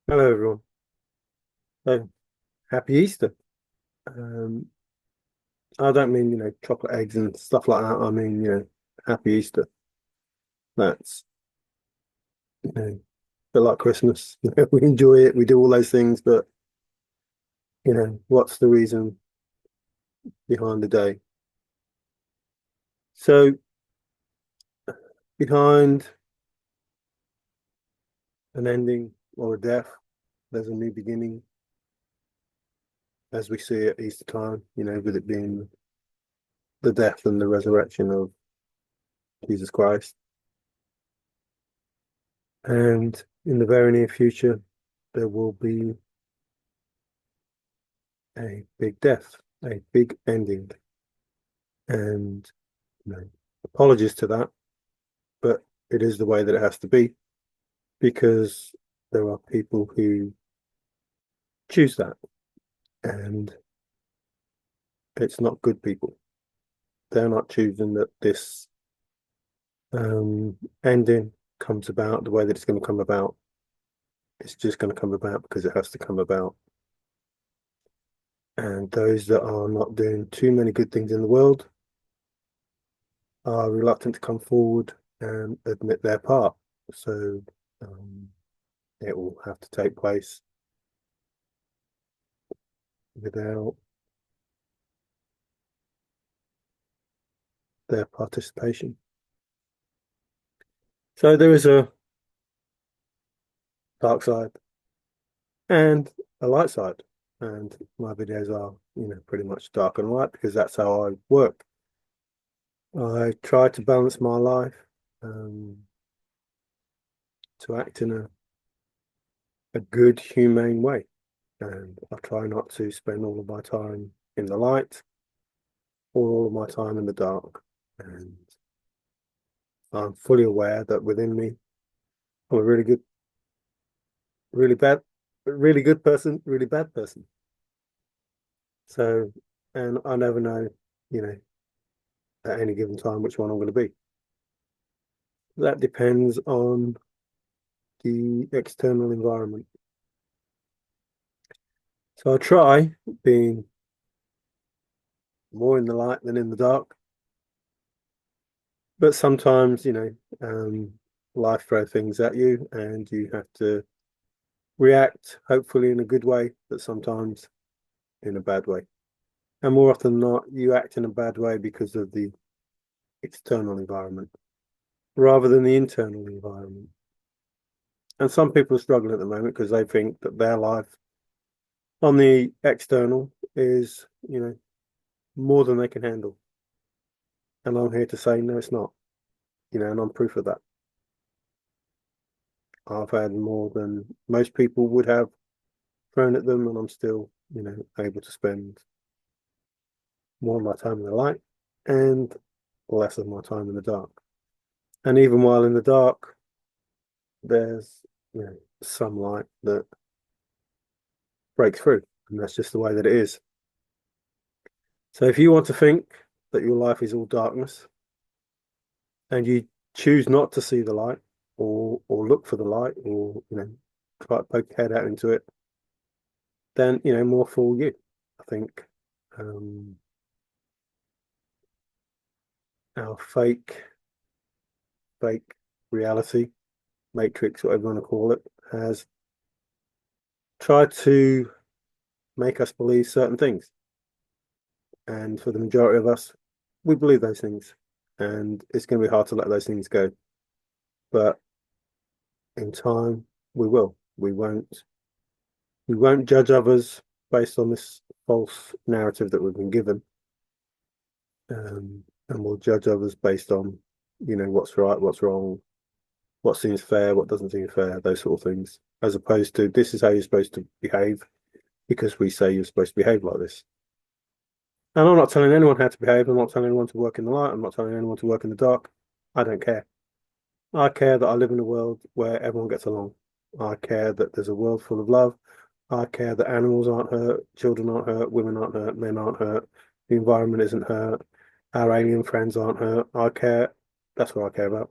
Hello, everyone. So, happy Easter. Um, I don't mean, chocolate eggs and stuff like that. I mean, happy Easter. That's, a bit like Christmas. We enjoy it. We do all those things, but, what's the reason behind the day? So, behind an ending or a death, there's a new beginning, as we see at Easter time, with it being the death and the resurrection of Jesus Christ. And in the very near future, there will be a big death, a big ending. And apologies to that, but it is the way that it has to be because there are people who choose that, and it's not good people. They're not choosing that this ending comes about the way that it's going to come about. It's just going to come about because it has to come about. And those that are not doing too many good things in the world are reluctant to come forward and admit their part. So um, it will have to take place without their participation. So there is a dark side and a light side. And my videos are, pretty much dark and light because that's how I work. I try to balance my life to act in a good, humane way. And I try not to spend all of my time in the light or all of my time in the dark. And I'm fully aware that within me, I'm a really good, really bad, really good person, really bad person. So, and I never know, you know, at any given time which one I'm going to be. That depends on the external environment. So I try being more in the light than in the dark. But sometimes, life throw things at you and you have to react, hopefully in a good way, but sometimes in a bad way. And more often than not, you act in a bad way because of the external environment rather than the internal environment. And some people are struggling at the moment because they think that their life on the external is, more than they can handle. And I'm here to say, no, it's not, and I'm proof of that. I've had more than most people would have thrown at them, and I'm still, able to spend more of my time in the light and less of my time in the dark. And even while in the dark, there's, some light that breaks through, and that's just the way that it is. So if you want to think that your life is all darkness and you choose not to see the light or look for the light or try to poke your head out into it, then more fool you. I think um, our fake reality matrix, whatever you want to call it, has tried to make us believe certain things, and for the majority of us, we believe those things, and it's going to be hard to let those things go. But in time, we will. We won't judge others based on this false narrative that we've been given, and we'll judge others based on, what's right, what's wrong, what seems fair, what doesn't seem fair, those sort of things, as opposed to this is how you're supposed to behave because we say you're supposed to behave like this. And I'm not telling anyone how to behave. I'm not telling anyone to work in the light. I'm not telling anyone to work in the dark. I don't care. I care that I live in a world where everyone gets along. I care that there's a world full of love. I care that animals aren't hurt, children aren't hurt, women aren't hurt, men aren't hurt, the environment isn't hurt, our alien friends aren't hurt. I care. That's what I care about.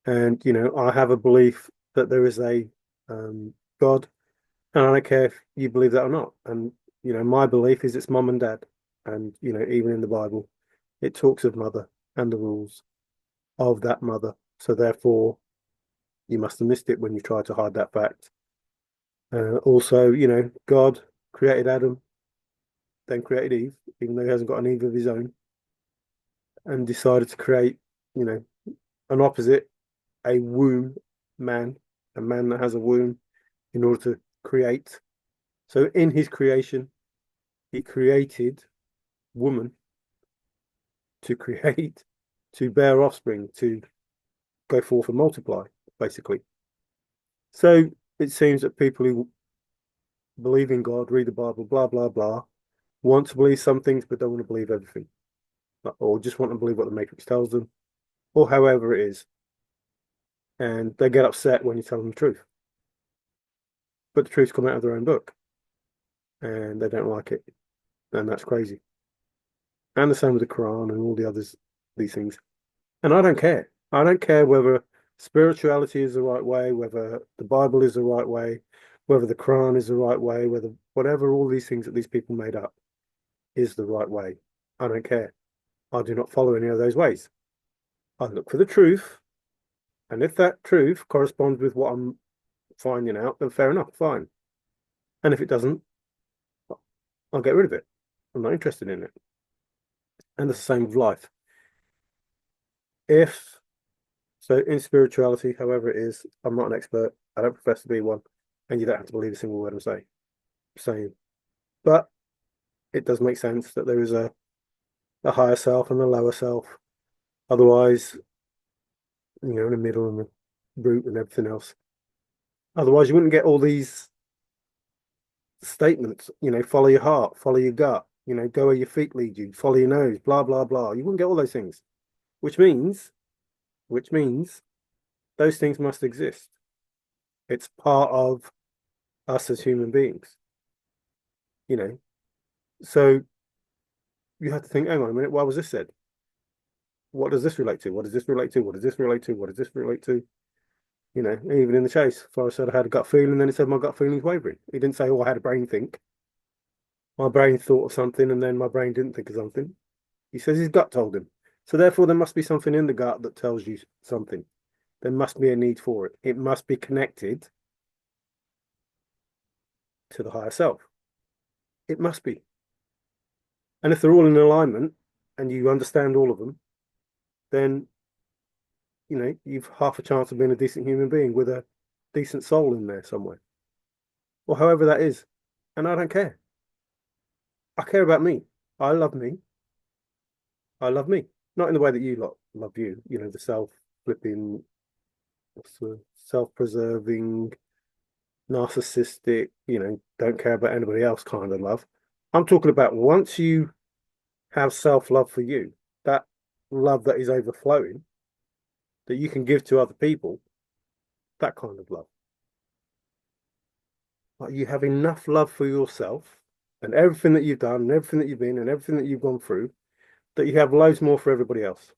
And, I have a belief that there is a God, and I don't care if you believe that or not. And my belief is it's mom and dad, and even in the Bible, it talks of mother and the rules of that mother. So therefore, you must have missed it when you try to hide that fact. Also, God created Adam, then created Eve, even though he hasn't got an Eve of his own, and decided to create, you know, an opposite, a womb man, a man that has a womb in order to create. So in his creation, he created woman to create, to bear offspring, to go forth and multiply, basically. So it seems that people who believe in God, read the Bible, blah, blah, blah, want to believe some things but don't want to believe everything, or just want to believe what the Matrix tells them, or however it is. And they get upset when you tell them the truth. But the truth's come out of their own book and they don't like it. And that's crazy. And the same with the Quran and all the others, these things. And I don't care. I don't care whether spirituality is the right way, whether the Bible is the right way, whether the Quran is the right way, whether whatever all these things that these people made up is the right way. I don't care. I do not follow any of those ways. I look for the truth. And if that truth corresponds with what I'm finding out, then fair enough, fine. And if it doesn't, I'll get rid of it. I'm not interested in it. And it's the same with life. If so, in spirituality, however it is, I'm not an expert. I don't profess to be one, and you don't have to believe a single word I'm saying. But it does make sense that there is a higher self and a lower self. Otherwise, in the middle and the root and everything else. Otherwise, you wouldn't get all these statements. Follow your heart, follow your gut. Go where your feet lead you. Follow your nose. Blah blah blah. You wouldn't get all those things, which means those things must exist. It's part of us as human beings. So you have to think, hang on a minute, why was this said? What does this relate to? What does this relate to? What does this relate to? What does this relate to? Even in the chase, Forrest said I had a gut feeling, then it said my gut feeling's wavering. He didn't say, oh, I had a brain think. My brain thought of something and then my brain didn't think of something. He says his gut told him. So therefore, there must be something in the gut that tells you something. There must be a need for it. It must be connected to the higher self. It must be. And if they're all in alignment and you understand all of them, then you've half a chance of being a decent human being with a decent soul in there somewhere, or however that is. And I don't care. I care about me. I love me. I love me. Not in the way that you lot love you. The self-flipping, self-preserving, narcissistic, don't care about anybody else kind of love. I'm talking about once you have self-love for you, that love that is overflowing, that you can give to other people, that kind of love. Like you have enough love for yourself and everything that you've done and everything that you've been and everything that you've gone through, that you have loads more for everybody else.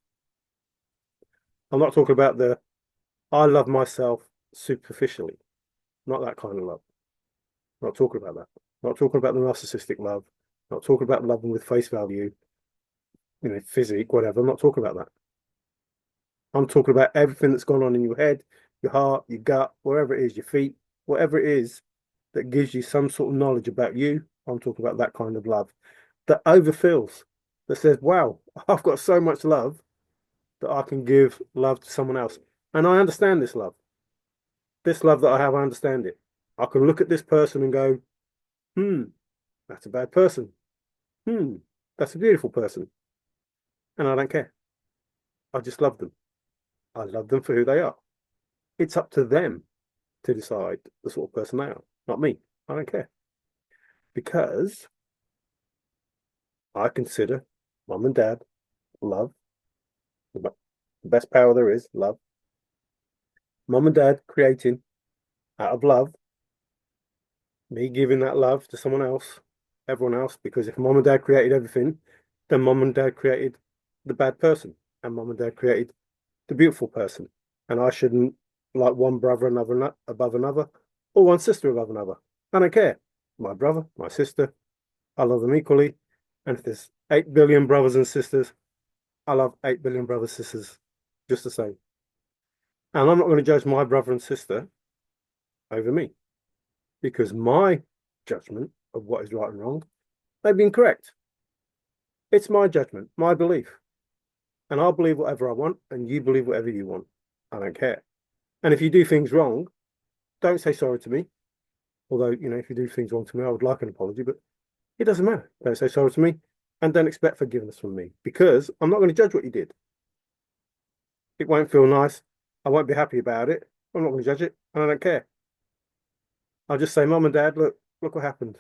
I'm not talking about I love myself superficially, not that kind of love. I'm not talking about that. I'm not talking about the narcissistic love. I'm not talking about loving with face value, physique, whatever. I'm not talking about that. I'm talking about everything that's gone on in your head, your heart, your gut, wherever it is, your feet, whatever it is that gives you some sort of knowledge about you. I'm talking about that kind of love that overfills, that says, wow, I've got so much love that I can give love to someone else. And I understand this love. This love that I have, I understand it. I can look at this person and go, that's a bad person. That's a beautiful person. And I don't care. I just love them. I love them for who they are. It's up to them to decide the sort of person they are, not me. I don't care. Because I consider mum and dad love, the best power there is, love. Mum and dad creating out of love, me giving that love to someone else, everyone else, because if mum and dad created everything, then mum and dad created the bad person, and mum and dad created the beautiful person. And I shouldn't like one brother another above another. or one sister above another. I don't care. My brother, my sister, I love them equally. And if there's 8 billion brothers and sisters, I love 8 billion brothers and sisters just the same. And I'm not going to judge my brother and sister over me because my judgment of what is right and wrong may be incorrect. It's my judgment, my belief. And I'll believe whatever I want, and you believe whatever you want. I don't care. And if you do things wrong, don't say sorry to me. Although, if you do things wrong to me, I would like an apology, but it doesn't matter. Don't say sorry to me and don't expect forgiveness from me because I'm not going to judge what you did. It won't feel nice. I won't be happy about it. I'm not going to judge it and I don't care. I'll just say, Mum and Dad, look what happened.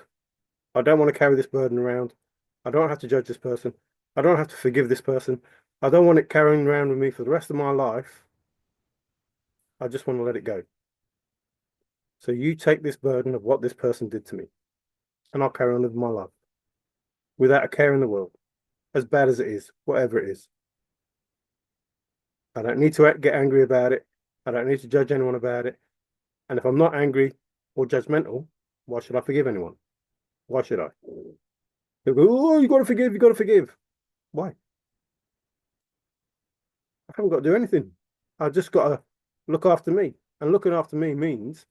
I don't want to carry this burden around. I don't have to judge this person. I don't have to forgive this person. I don't want it carrying around with me for the rest of my life. I just want to let it go. So you take this burden of what this person did to me, and I'll carry on with my life without a care in the world, as bad as it is, whatever it is. I don't need to get angry about it. I don't need to judge anyone about it. And if I'm not angry or judgmental, why should I forgive anyone? Why should I? They'll go, oh, you got to forgive, you got to forgive. Why? I haven't got to do anything. I've just got to look after me. And looking after me means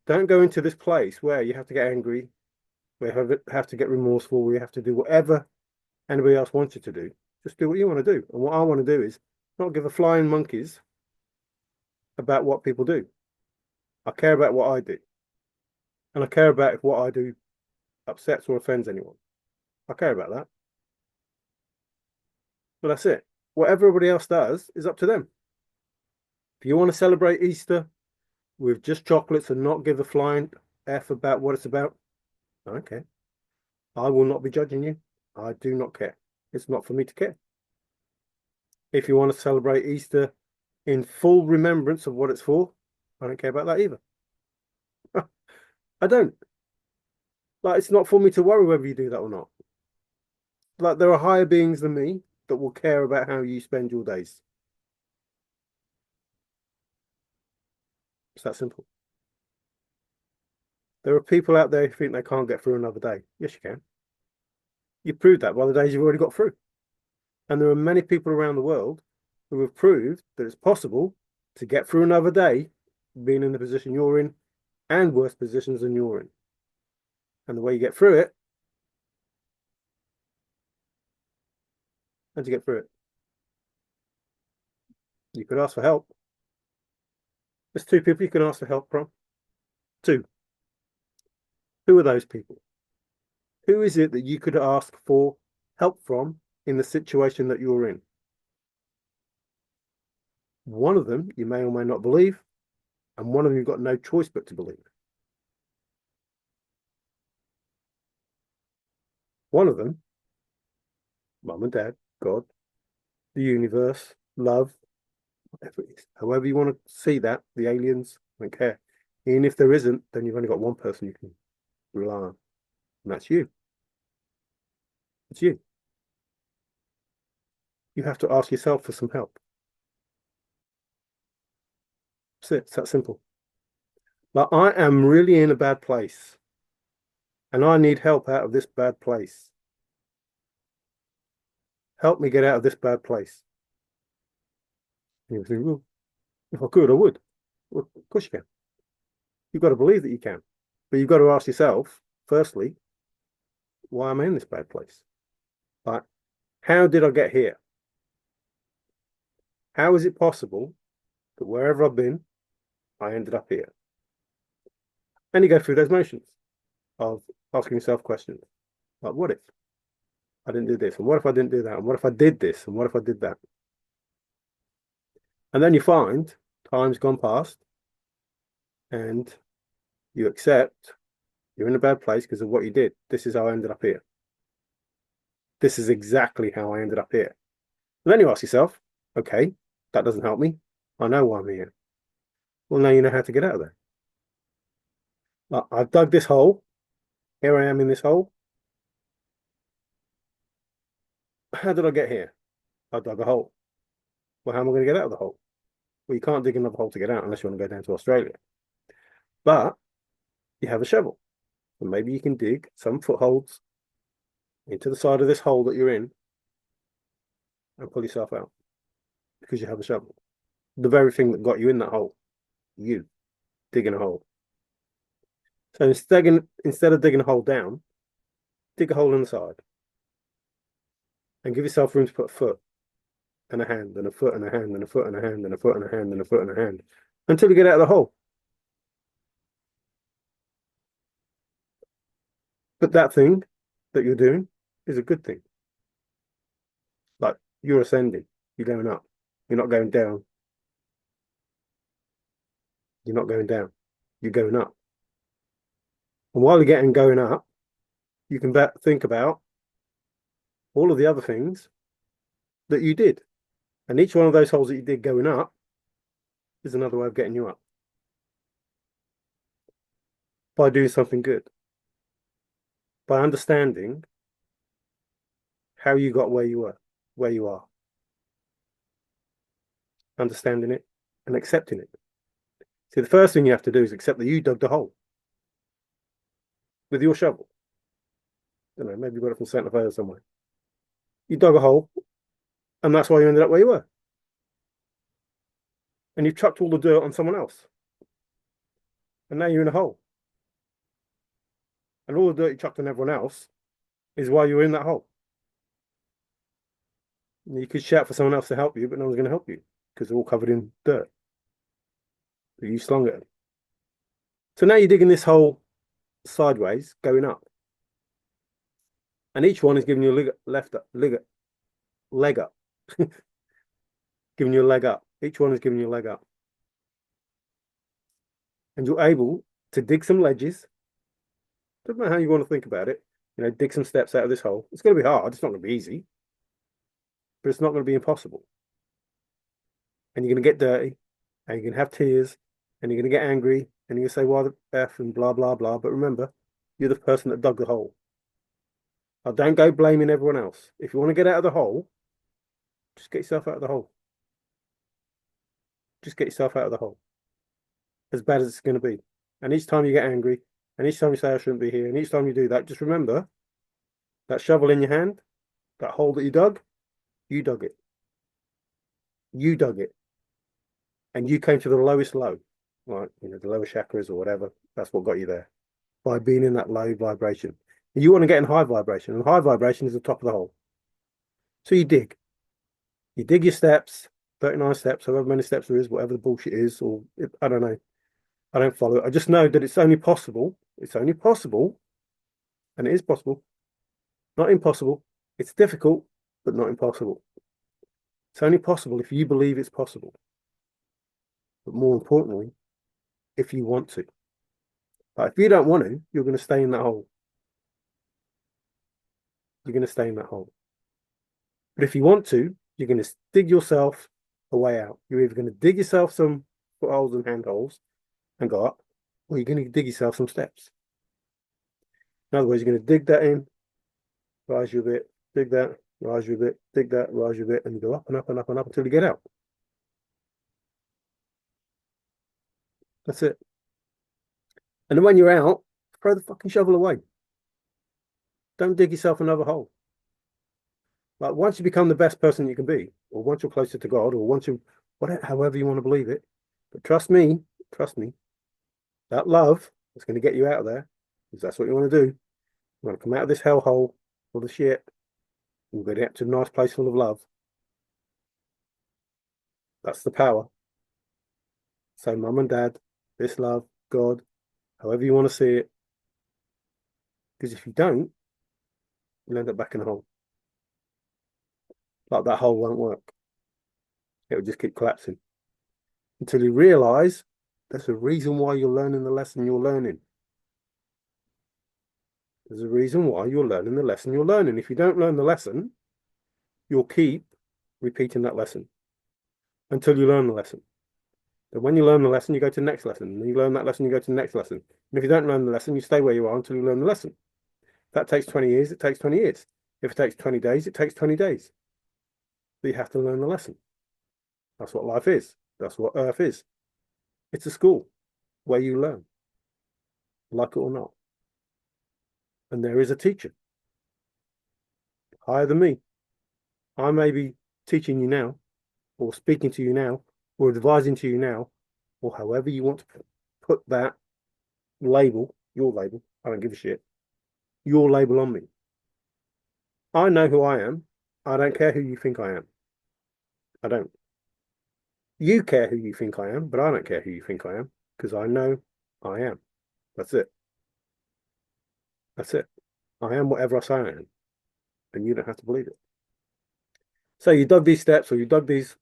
don't go into this place where you have to get angry, where you have to get remorseful, where you have to do whatever anybody else wants you to do. Just do what you want to do. And what I want to do is not give a flying monkeys about what people do. I care about what I do. And I care about if what I do upsets or offends anyone. I care about that. But that's it. What everybody else does is up to them. If you want to celebrate Easter with just chocolates and not give a flying F about what it's about, okay. I will not be judging you. I do not care. It's not for me to care. If you want to celebrate Easter in full remembrance of what it's for, I don't care about that either. I don't. Like, it's not for me to worry whether you do that or not. Like, there are higher beings than me that will care about how you spend your days. It's that simple. There are people out there who think they can't get through another day. Yes, you can. You proved that by the days you've already got through. And there are many people around the world who have proved that it's possible to get through another day being in the position you're in and worse positions than you're in. And the way you get through it, and to get through it, you could ask for help. There's two people you can ask for help from. Two. Who are those people? Who is it that you could ask for help from in the situation that you're in? One of them you may or may not believe, and one of them you've got no choice but to believe. One of them, Mum and Dad, God, the universe, love, whatever it is, however you want to see that, the aliens, I don't care. And if there isn't, then you've only got one person you can rely on, and that's you. It's you. You have to ask yourself for some help. That's it. It's that simple. Like, I am really in a bad place, and I need help out of this bad place. Help me get out of this bad place. And you think, well, if I could, I would. Well, of course you can. You've got to believe that you can. But you've got to ask yourself, firstly, why am I in this bad place? Like, how did I get here? How is it possible that wherever I've been, I ended up here? And you go through those motions of asking yourself questions. Like, what if I didn't do this? And what if I didn't do that? And what if I did this? And what if I did that? And then you find time's gone past and you accept you're in a bad place because of what you did. This is how I ended up here. This is exactly how I ended up here. And then you ask yourself, okay, that doesn't help me. I know why I'm here. Well, now you know how to get out of there. I've dug this hole. Here I am in this hole. How did I get here? I dug a hole. Well, how am I going to get out of the hole? Well, you can't dig another hole to get out unless you want to go down to Australia. But you have a shovel. And maybe you can dig some footholds into the side of this hole that you're in and pull yourself out because you have a shovel. The very thing that got you in that hole, you digging a hole. So instead of digging a hole down, dig a hole in the side and give yourself room to put a foot and a hand and a foot and a hand and a foot and a hand and a foot and a hand and a foot and a hand until you get out of the hole. But that thing that you're doing is a good thing. Like you're ascending, you're going up, you're not going down. You're not going down, you're going up. And while you're going up, you can think about all of the other things that you did. And each one of those holes that you did going up is another way of getting you up by doing something good, by understanding how you got where you are, understanding it and accepting it. See, the first thing you have to do is accept that you dug the hole with your shovel. I don't know, maybe you got it from Santa Fe or somewhere. You dug a hole, and that's why you ended up where you were. And you've chucked all the dirt on someone else. And now you're in a hole. And all the dirt you chucked on everyone else is why you're in that hole. And you could shout for someone else to help you, but no one's going to help you because they're all covered in dirt. But you slung at them. So now you're digging this hole sideways, going up. And each one is giving you a leg up. Giving you a leg up. Each one is giving you a leg up. And you're able to dig some ledges. Doesn't matter how you want to think about it. You know, dig some steps out of this hole. It's going to be hard. It's not going to be easy. But it's not going to be impossible. And you're going to get dirty. And you're going to have tears. And you're going to get angry. And you're going to say, why the F and blah, blah, blah. But remember, you're the person that dug the hole. Now, don't go blaming everyone else. If you want to get out of the hole, just get yourself out of the hole. Just get yourself out of the hole. As bad as it's going to be. And each time you get angry, and each time you say I shouldn't be here, and each time you do that, just remember that shovel in your hand, that hole that you dug it. You dug it. And you came to the lowest low, like, you know, the lower chakras or whatever. That's what got you there by being in that low vibration. And you want to get in high vibration, and high vibration is the top of the hole. So you dig. You dig your steps, 39 steps, however many steps there is, whatever the bullshit is, or I don't know. I don't follow it. I just know that it's only possible. It's only possible, and it is possible. Not impossible. It's difficult, but not impossible. It's only possible if you believe it's possible. But more importantly, if you want to. But if you don't want to, you're going to stay in that hole. You're going to stay in that hole. But if you want to, you're going to dig yourself a way out. You're either going to dig yourself some footholds and handholds and go up, or you're going to dig yourself some steps. In other words, you're going to dig that in, rise you a bit, dig that, rise you a bit, dig that, rise you a bit, and you go up and up and up and up until you get out. That's it. And then when you're out, throw the fucking shovel away. Don't dig yourself another hole. Like once you become the best person you can be, or once you're closer to God, or once you, whatever, however you want to believe it. But trust me, that love is going to get you out of there, because that's what you want to do. You want to come out of this hellhole full of shit and go out to a nice place full of love. That's the power. So mum and dad, this love, God, however you want to see it. Because if you don't, you'll end up back in a hole. Like that hole won't work. It will just keep collapsing. Until you realize there's a reason why you're learning the lesson you're learning. There's a reason why you're learning the lesson you're learning. If you don't learn the lesson, you'll keep repeating that lesson until you learn the lesson. But when you learn the lesson, you go to the next lesson. And you learn that lesson, you go to the next lesson. And if you don't learn the lesson, you stay where you are until you learn the lesson. If that takes 20 years, it takes 20 years. If it takes 20 days, it takes 20 days. But you have to learn the lesson. That's what life is. That's what Earth is. It's a school where you learn. like it or not. And there is a teacher higher than me. I may be teaching you now, or speaking to you now, or advising to you now, or however you want to put that label, your label, I don't give a shit, your label on me. I know who I am. I don't care who you think I am. I don't. You care who you think I am, but I don't care who you think I am because I know I am. That's it. That's it. I am whatever I say I am, and you don't have to believe it. So you dug these steps or you dug these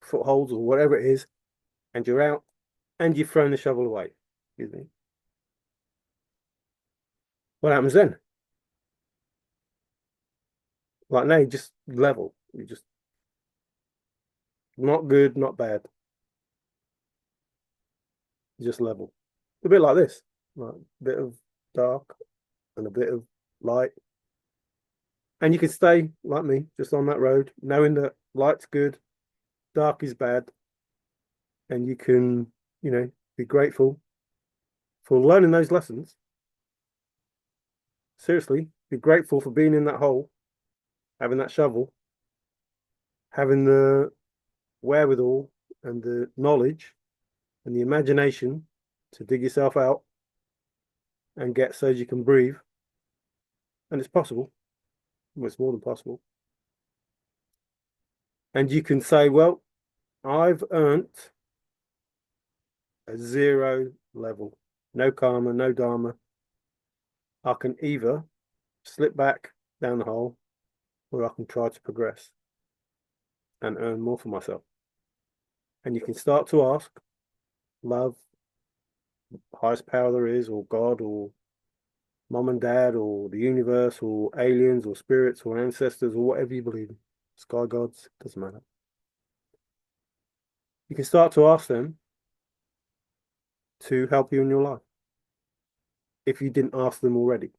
footholds or whatever it is, and you're out and you've thrown the shovel away. Excuse me. What happens then? Like now, you just level. You just not good, not bad. You just level. A bit like this, like a bit of dark and a bit of light. And you can stay like me, just on that road, knowing that light's good, dark is bad, and you can, be grateful for learning those lessons. Seriously, be grateful for being in that hole, having that shovel, having the wherewithal and the knowledge and the imagination to dig yourself out and get so you can breathe. And it's possible. Well, it's more than possible. And you can say, well, I've earned a 0 level. No karma, no dharma. I can either slip back down the hole or I can try to progress and earn more for myself. And you can start to ask love, highest power there is, or God, or mom and dad, or the universe, or aliens, or spirits, or ancestors, or whatever you believe in, sky gods, doesn't matter. You can start to ask them to help you in your life if you didn't ask them already,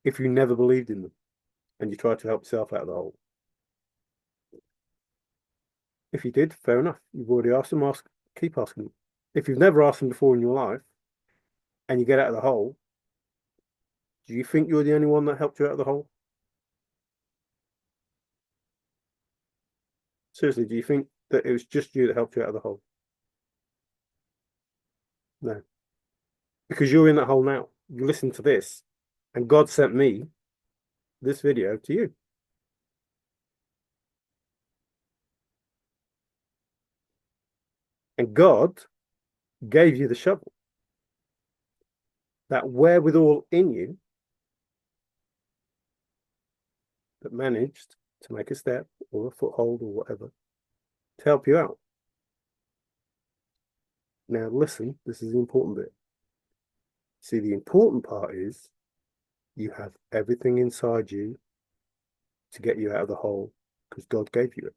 if you never believed in them and you tried to help yourself out of the hole. If you did, fair enough. You've already asked them, keep asking them. If you've never asked them before in your life and you get out of the hole, do you think you're the only one that helped you out of the hole? Seriously, do you think that it was just you that helped you out of the hole? No. Because you're in that hole now. You listen to this, and God sent me this video to you. And God gave you the shovel. That wherewithal in you that managed to make a step or a foothold or whatever to help you out. Now listen, this is the important bit. See, the important part is you have everything inside you to get you out of the hole because God gave you it.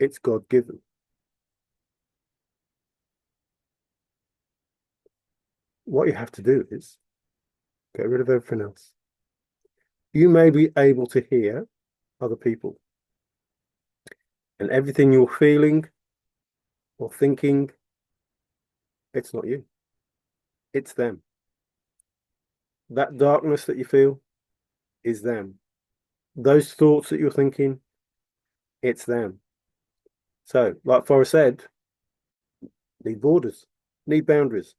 It's God-given. What you have to do is get rid of everything else. You may be able to hear other people, and everything you're feeling or thinking, it's not you. It's them. That darkness that you feel is them. Those thoughts that you're thinking, it's them. So, like Forrest said, need borders, need boundaries.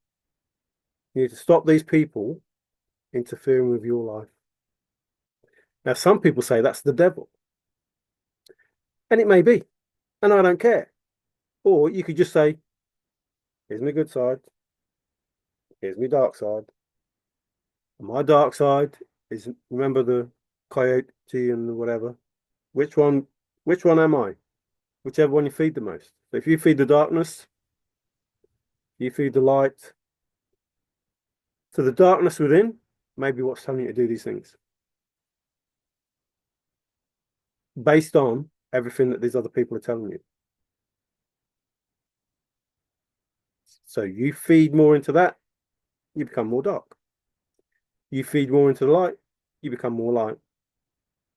You need to stop these people interfering with your life. Now, some people say that's the devil. And it may be. And I don't care. Or you could just say, here's my good side. Here's my dark side. And my dark side is, remember the coyote and whatever. Which one am I? Whichever one you feed the most. So if you feed the darkness, you feed the light. So the darkness within may be what's telling you to do these things. Based on everything that these other people are telling you. So you feed more into that, you become more dark. You feed more into the light, you become more light.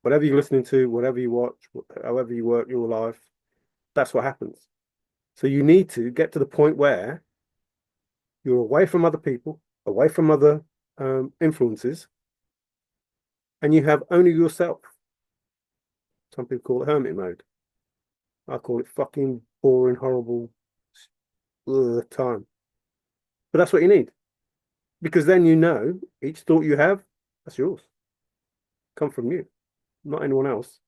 Whatever you're listening to, whatever you watch, however you work your life, that's what happens. So you need to get to the point where you're away from other people, away from other influences, and you have only yourself. Some people call it hermit mode. I call it fucking boring, horrible time. But that's what you need. Because then you know each thought you have, that's yours. Come from you, not anyone else.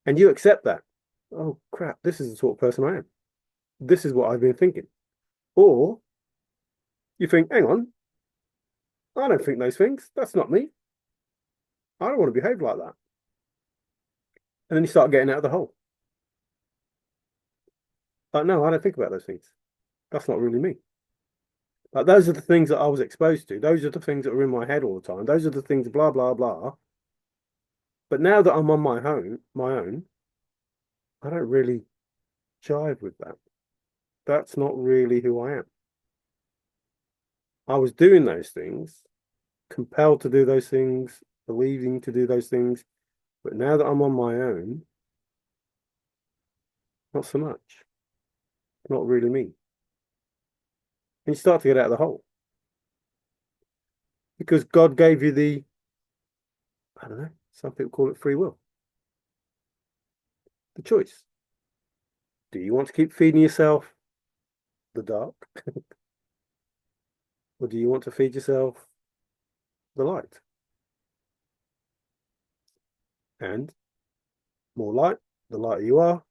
And you accept that. Oh crap, this is the sort of person I am. This is what I've been thinking. Or you think, hang on, I don't think those things. That's not me. I don't want to behave like that. And then you start getting out of the hole. Like, no, I don't think about those things. That's not really me. Like, those are the things that I was exposed to. Those are the things that are in my head all the time. Those are the things, blah, blah, blah. But now that I'm on my own, I don't really jive with that. That's not really who I am. I was doing those things, compelled to do those things, believing to do those things. But now that I'm on my own, not so much. Not really me. And you start to get out of the hole. Because God gave you the, I don't know, some people call it free will. The choice. Do you want to keep feeding yourself the dark? Or do you want to feed yourself the light? And more light, the lighter you are,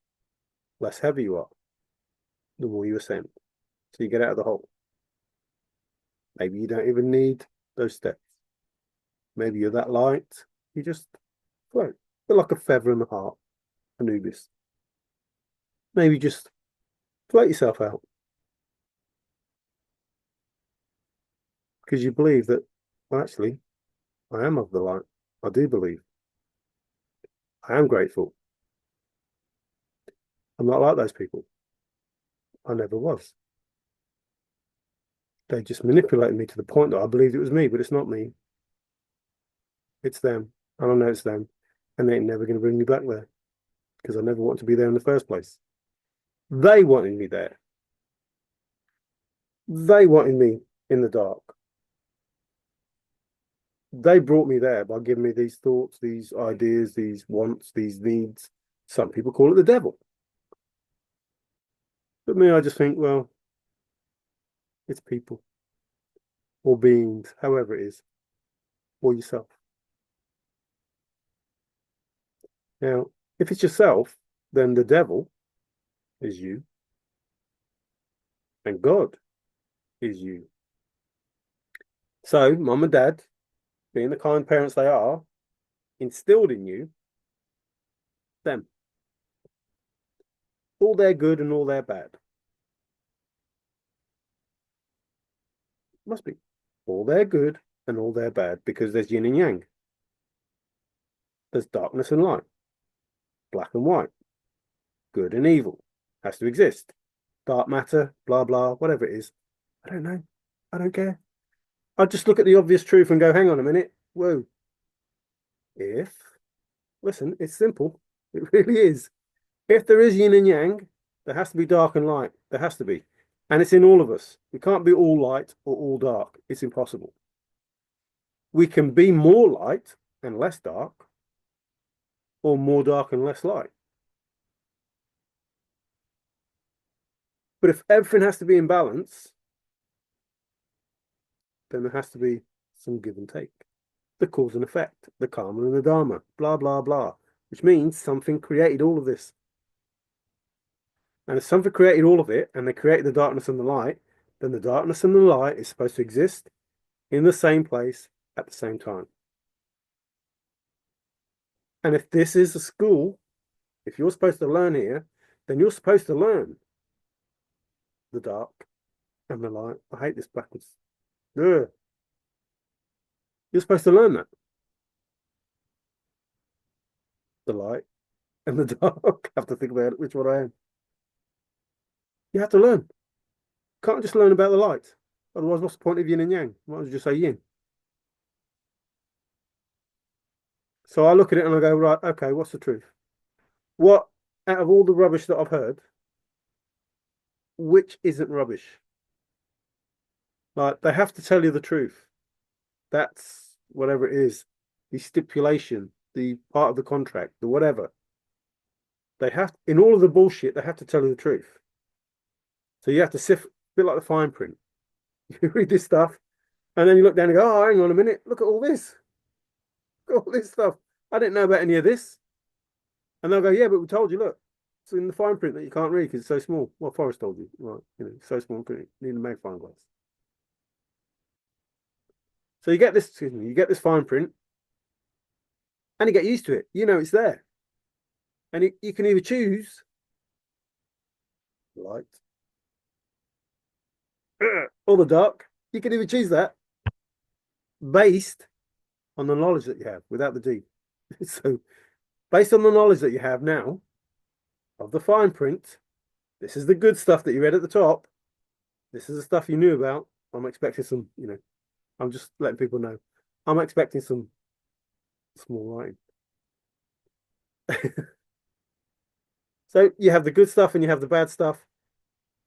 less heavy you are, the more you ascend. So you get out of the hole. Maybe you don't even need those steps. Maybe you're that light, you just float. You're like a feather in the heart, Anubis. Maybe just float yourself out. Because you believe that, well, actually, I am of the light. I do believe. I am grateful. I'm not like those people. I never was. They just manipulated me to the point that I believed it was me, but it's not me. It's them. And I know it's them. And they ain't never going to bring me back there because I never wanted to be there in the first place. They wanted me there. They wanted me in the dark. They brought me there by giving me these thoughts, these ideas, these wants, these needs. Some people call it the devil. But me, I just think, well, it's people or beings, however it is, or yourself. Now, if it's yourself, then the devil is you and God is you. So, mum and dad, being the kind parents they are, instilled in you them. All their good and all their bad. Must be. All their good and all their bad, because there's yin and yang. There's darkness and light. Black and white. Good and evil. Has to exist. Dark matter, blah, blah, whatever it is. I don't know. I don't care. I just look at the obvious truth and go, hang on a minute. Whoa. Listen, it's simple. It really is. If there is yin and yang, there has to be dark and light. There has to be. And it's in all of us. We can't be all light or all dark. It's impossible. We can be more light and less dark, or more dark and less light. But if everything has to be in balance, then there has to be some give and take. The cause and effect, the karma and the dharma, blah, blah, blah, which means something created all of this. And if something created all of it, and they created the darkness and the light, then the darkness and the light is supposed to exist in the same place at the same time. And if this is a school, if you're supposed to learn here, then you're supposed to learn the dark and the light. I hate this backwards. Ugh. You're supposed to learn that. The light and the dark. I have to think about it, which one I am. You have to learn. Can't just learn about the light. Otherwise, what's the point of yin and yang? Might as well just say yin. So I look at it and I go, right, okay, what's the truth? What, out of all the rubbish that I've heard, which isn't rubbish? Like they have to tell you the truth. That's whatever it is, the stipulation, the part of the contract, the whatever. They have in all of the bullshit, they have to tell you the truth. So you have to sift a bit like the fine print. You read this stuff, and then you look down and go, "Oh, hang on a minute, look at all this, look at all this stuff. I didn't know about any of this." And they'll go, "Yeah, but we told you. Look, it's in the fine print that you can't read because it's so small." Well, Forrest told you, right? You know, so small, you need a magnifying glass. So you get this, excuse me, you get this fine print, and you get used to it. You know it's there, and you can either choose light or the dark. You can either choose that based on the knowledge that you have without the D. So, based on the knowledge that you have now of the fine print, this is the good stuff that you read at the top. This is the stuff you knew about. I'm expecting some, I'm just letting people know. I'm expecting some small writing. So you have the good stuff and you have the bad stuff,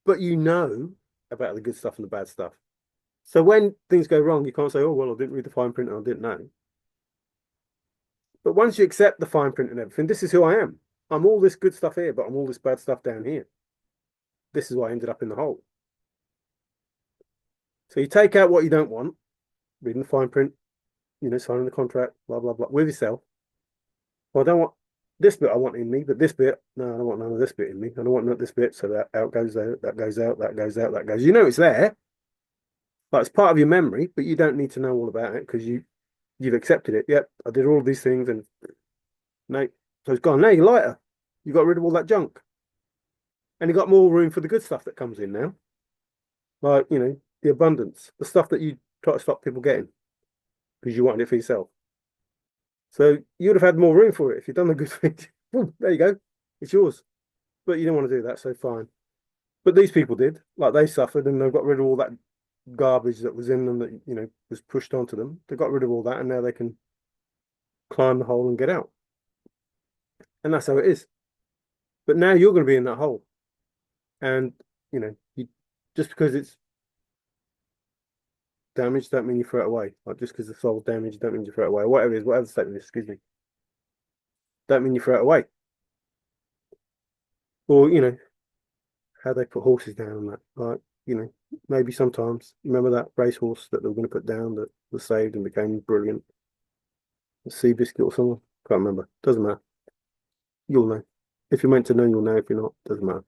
but you know about the good stuff and the bad stuff. So when things go wrong, you can't say, "Oh, well, I didn't read the fine print and I didn't know." But once you accept the fine print and everything, this is who I am. I'm all this good stuff here, but I'm all this bad stuff down here. This is why I ended up in the hole. So you take out what you don't want, reading the fine print, signing the contract, blah, blah, blah, with yourself. Well, I don't want this bit I want in me, but this bit, no, I don't want none of this bit in me. I don't want this bit, so that out goes there, that goes out, that goes out, that goes. You know it's there, but it's part of your memory, but you don't need to know all about it because you've accepted it. Yep, I did all these things and no, so it's gone. Now you're lighter. You got rid of all that junk. And you got more room for the good stuff that comes in now. Like, the abundance, the stuff that you try to stop people getting because you wanted it for yourself. So you would have had more room for it if you'd done the good thing. Boom, there you go. It's yours. But you don't want to do that, so fine. But these people did. Like they suffered and they got rid of all that garbage that was in them that, was pushed onto them. They got rid of all that and now they can climb the hole and get out. And that's how it is. But now you're going to be in that hole. And, you just because it's damaged don't mean you throw it away. Like just because the soul's damaged don't mean you throw it away. Whatever it is, whatever the statement is, excuse me. Don't mean you throw it away. Or, how they put horses down and that. Like, maybe sometimes. Remember that racehorse that they were going to put down that was saved and became brilliant? Seabiscuit or someone? Can't remember. Doesn't matter. You'll know. If you're meant to know, you'll know. If you're not, doesn't matter.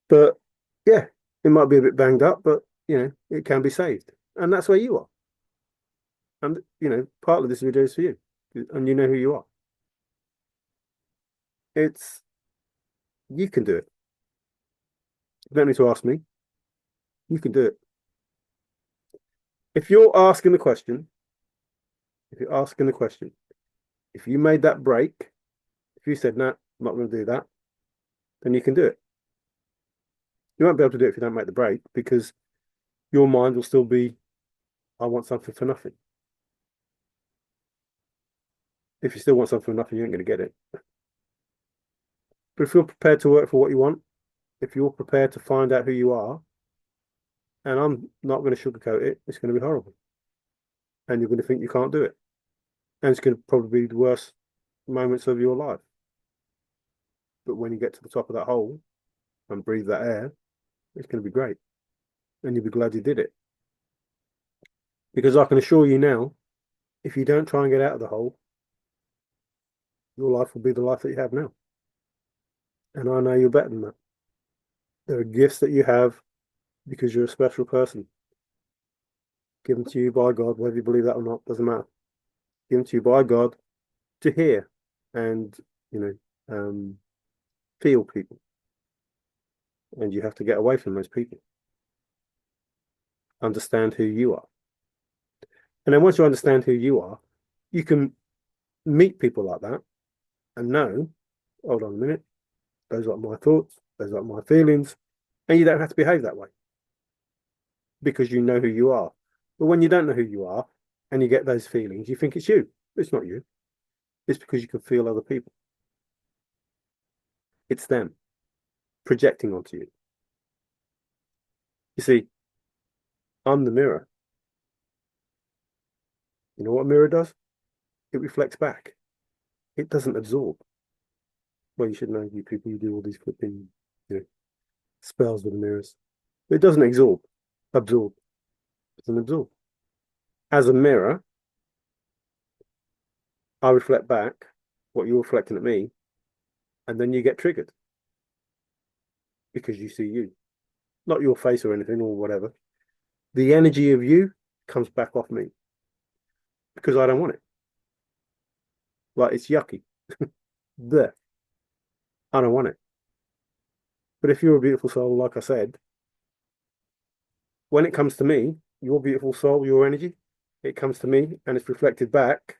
But yeah, it might be a bit banged up, but it can be saved. And that's where you are. And part of this video is for you. And you know who you are. It's you can do it. You don't need to ask me. You can do it. If you're asking the question, if you made that break, if you said, "No, I'm not going to do that," then you can do it. You won't be able to do it if you don't make the break because your mind will still be, "I want something for nothing." If you still want something for nothing, you ain't going to get it. But if you're prepared to work for what you want, if you're prepared to find out who you are, and I'm not going to sugarcoat it, it's going to be horrible. And you're going to think you can't do it. And it's going to probably be the worst moments of your life. But when you get to the top of that hole and breathe that air, it's going to be great. And you'll be glad you did it. Because I can assure you now, if you don't try and get out of the hole, your life will be the life that you have now. And I know you're better than that. There are gifts that you have because you're a special person. Given to you by God, whether you believe that or not, doesn't matter. Given to you by God to hear and, feel people. And you have to get away from those people. Understand who you are. And then once you understand who you are, you can meet people like that and know, hold on a minute, those are my thoughts, those are my feelings, and you don't have to behave that way because you know who you are. But when you don't know who you are and you get those feelings, you think it's you. It's not you. It's because you can feel other people. It's them projecting onto you. You see, I'm the mirror. You know what a mirror does? It reflects back. It doesn't absorb. Well, you should know, you people, you do all these flipping, you know, spells with the mirrors. It doesn't absorb. Absorb. It doesn't absorb. As a mirror, I reflect back what you're reflecting at me, and then you get triggered because you see you, not your face or anything or whatever. The energy of you comes back off me because I don't want it. Like, it's yucky. There. I don't want it. But if you're a beautiful soul, like I said, when it comes to me, your beautiful soul, your energy, it comes to me and it's reflected back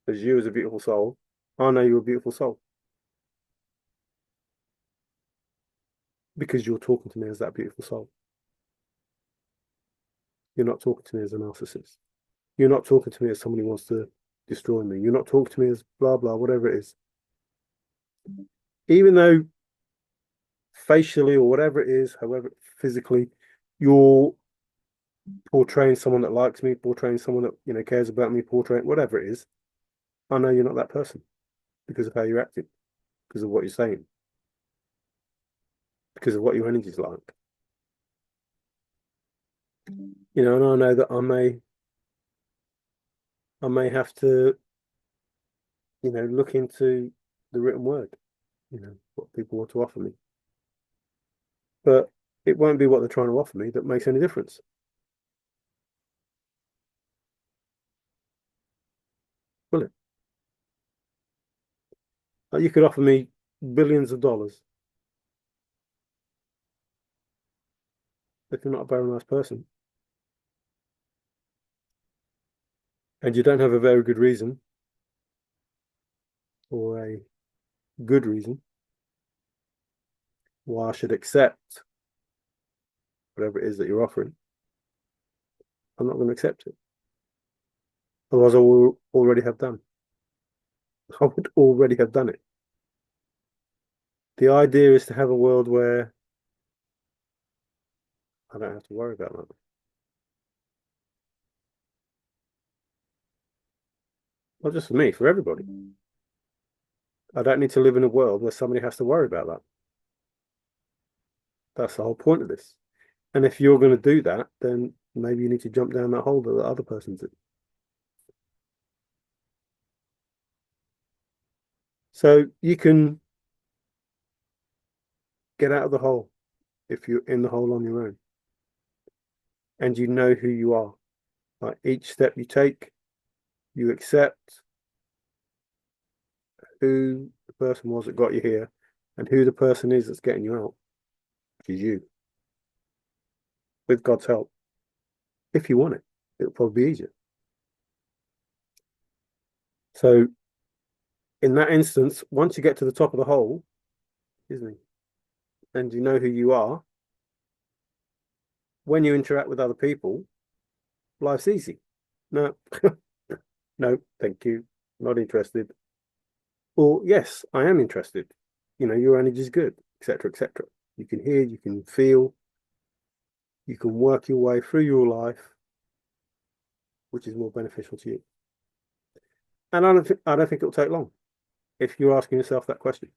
as you as a beautiful soul. I know you're a beautiful soul because you're talking to me as that beautiful soul. You're not talking to me as a narcissist. You're not talking to me as somebody who wants to destroy me. You're not talking to me as blah, blah, whatever it is. Even though facially or whatever it is, however, physically, you're portraying someone that likes me, portraying someone that, you know, cares about me, portraying whatever it is, I know you're not that person because of how you're acting, because of what you're saying, because of what your energy's like. You know, and I know that I may have to, you know, look into the written word, you know, what people want to offer me. But it won't be what they're trying to offer me that makes any difference. Will it? Like, you could offer me billions of dollars. If you're not a very nice person and you don't have a very good reason or a good reason why I should accept whatever it is that you're offering, I'm not going to accept it. Otherwise, I will already have done. I would already have done it. The idea is to have a world where I don't have to worry about that. Not just for me, for everybody. I don't need to live in a world where somebody has to worry about that. That's the whole point of this. And if you're going to do that, then maybe you need to jump down that hole that the other person's in. So you can get out of the hole if you're in the hole on your own and you know who you are. Like, each step you take, you accept who the person was that got you here and who the person is that's getting you out, which is you, with God's help. If you want it, it'll probably be easier. So in that instance, once you get to the top of the hole, isn't it, and you know who you are, when you interact with other people, life's easy. No, no, thank you, not interested. Or yes, I am interested. You know, your energy is good, etc., etc. You can hear, you can feel, you can work your way through your life, which is more beneficial to you. And I don't think it'll take long if you're asking yourself that question.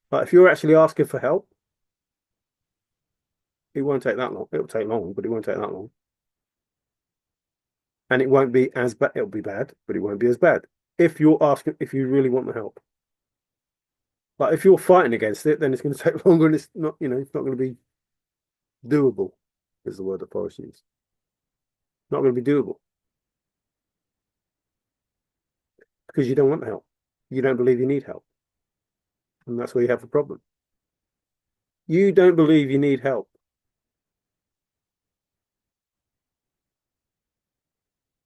But if you're actually asking for help, it won't take that long. It'll take long, but it won't take that long. And it won't be as bad. It'll be bad, but it won't be as bad if you're asking, if you really want the help. Like, if you're fighting against it, then it's going to take longer, and it's not, you know, it's not going to be doable, is the word that Forrest used. Not going to be doable because you don't want help. You don't believe you need help. And that's where you have the problem. You don't believe you need help.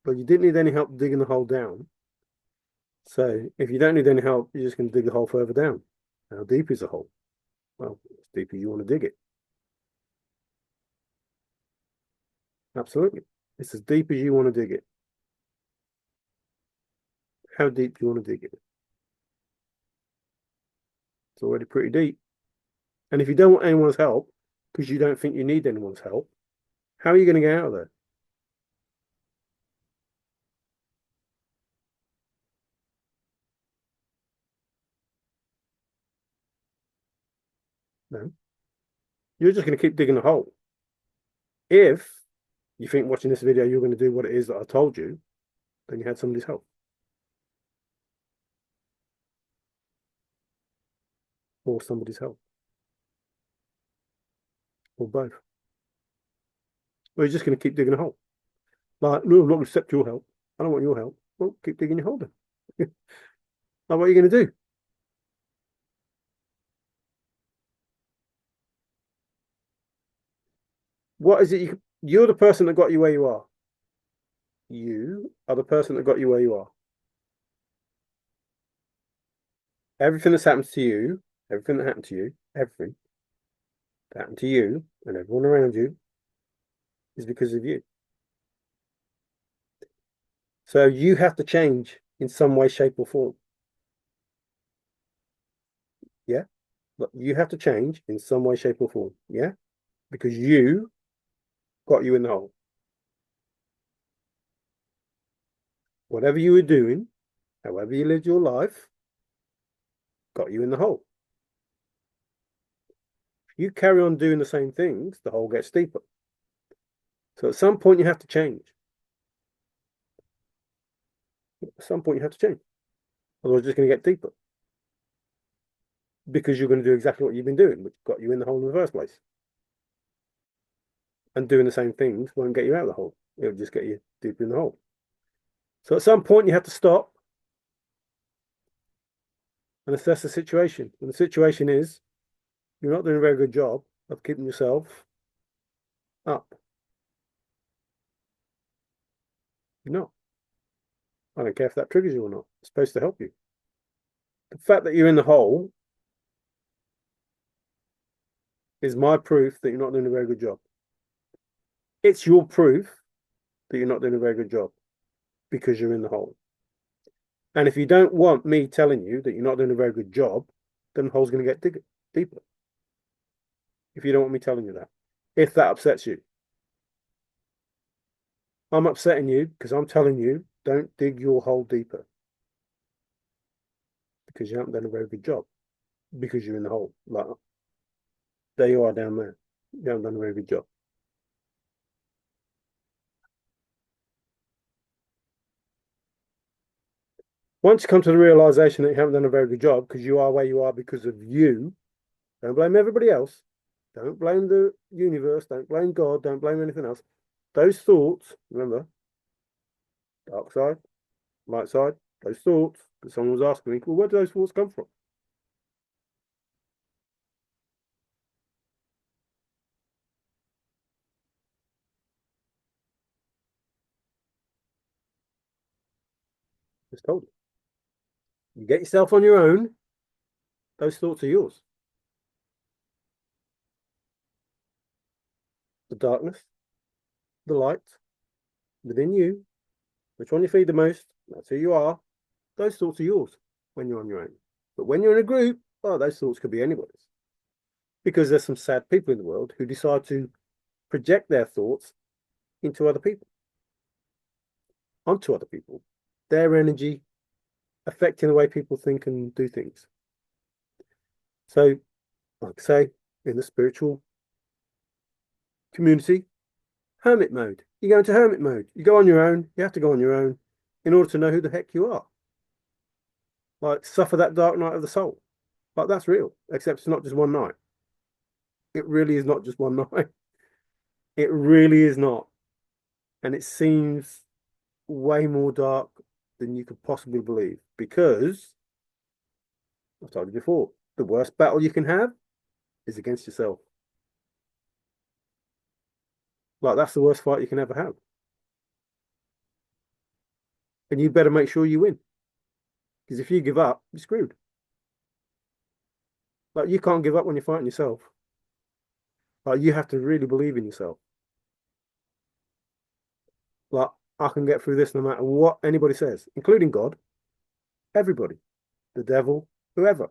But you didn't need any help digging the hole down. So if you don't need any help, you're just going to dig the hole further down. How deep is the hole? Well, as deep as you want to dig it. Absolutely. It's as deep as you want to dig it. How deep do you want to dig it? It's already pretty deep. And if you don't want anyone's help, because you don't think you need anyone's help, How are you going to get out of there? No, you're just going to keep digging a hole. If you think watching this video you're going to do what it is that I told you, then you had somebody's help or somebody's help or both. Or you're just going to keep digging a hole. Like, no, I'm not going to accept your help. I don't want your help. Well, keep digging your hole then. Like, what are you going to do? What is it? You're the person that got you where you are. You are the person that got you where you are. Everything that's happened to you, everything that happened to you, everything that happened to you and everyone around you is because of you. So you have to change in some way, shape, or form. Yeah. But you have to change in some way, shape, or form. Yeah. Because you got you in the hole. Whatever you were doing, however you lived your life, got you in the hole. If you carry on doing the same things, the hole gets deeper. So at some point you have to change. At some point you have to change. Otherwise it's just going to get deeper. Because you're going to do exactly what you've been doing, which got you in the hole in the first place. And doing the same things won't get you out of the hole. It'll just get you deeper in the hole. So at some point you have to stop and assess the situation. And the situation is you're not doing a very good job of keeping yourself up. You're not. I don't care if that triggers you or not. It's supposed to help you. The fact that you're in the hole is my proof that you're not doing a very good job. It's your proof that you're not doing a very good job because you're in the hole. And if you don't want me telling you that you're not doing a very good job, then the hole's going to get deeper. If you don't want me telling you that, if that upsets you, I'm upsetting you because I'm telling you don't dig your hole deeper because you haven't done a very good job because you're in the hole. Like, there you are down there. You haven't done a very good job. Once you come to the realization that you haven't done a very good job because you are where you are because of you, don't blame everybody else. Don't blame the universe. Don't blame God. Don't blame anything else. Those thoughts, remember, dark side, light side, those thoughts, because someone was asking me, well, where do those thoughts come from? Just told you. You get yourself on your own, those thoughts are yours. The darkness, the light within you, which one you feed the most, that's who you are. Those thoughts are yours when you're on your own. But when you're in a group, oh, those thoughts could be anybody's. Because there's some sad people in the world who decide to project their thoughts into other people, onto other people, their energy affecting the way people think and do things. So, like I say, in the spiritual community, hermit mode. You go into hermit mode. You go on your own. You have to go on your own in order to know who the heck you are. Like, suffer that dark night of the soul. Like, that's real, except it's not just one night. It really is not just one night. It really is not. And it seems way more dark than you could possibly believe because I've told you before, the worst battle you can have is against yourself. Like, that's the worst fight you can ever have. And you better make sure you win. Because if you give up, you're screwed. Like, you can't give up when you're fighting yourself. Like, you have to really believe in yourself. Like, I can get through this no matter what anybody says, including God, everybody, the devil, whoever.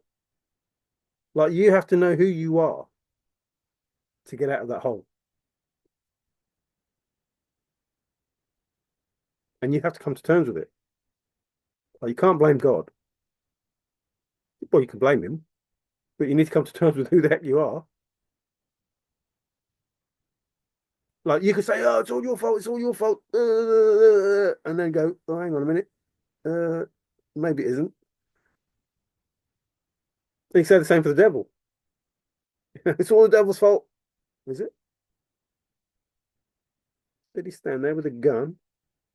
Like, you have to know who you are to get out of that hole. and you have to come to terms with it. Like, you can't blame God. Well, you can blame him, but you need to come to terms with who the heck you are. Like, you could say, "Oh, it's all your fault. It's all your fault," and then go, "Oh, hang on a minute. Uh, maybe it isn't." And you say the same for the devil. It's all the devil's fault. Is it? Did he stand there with a gun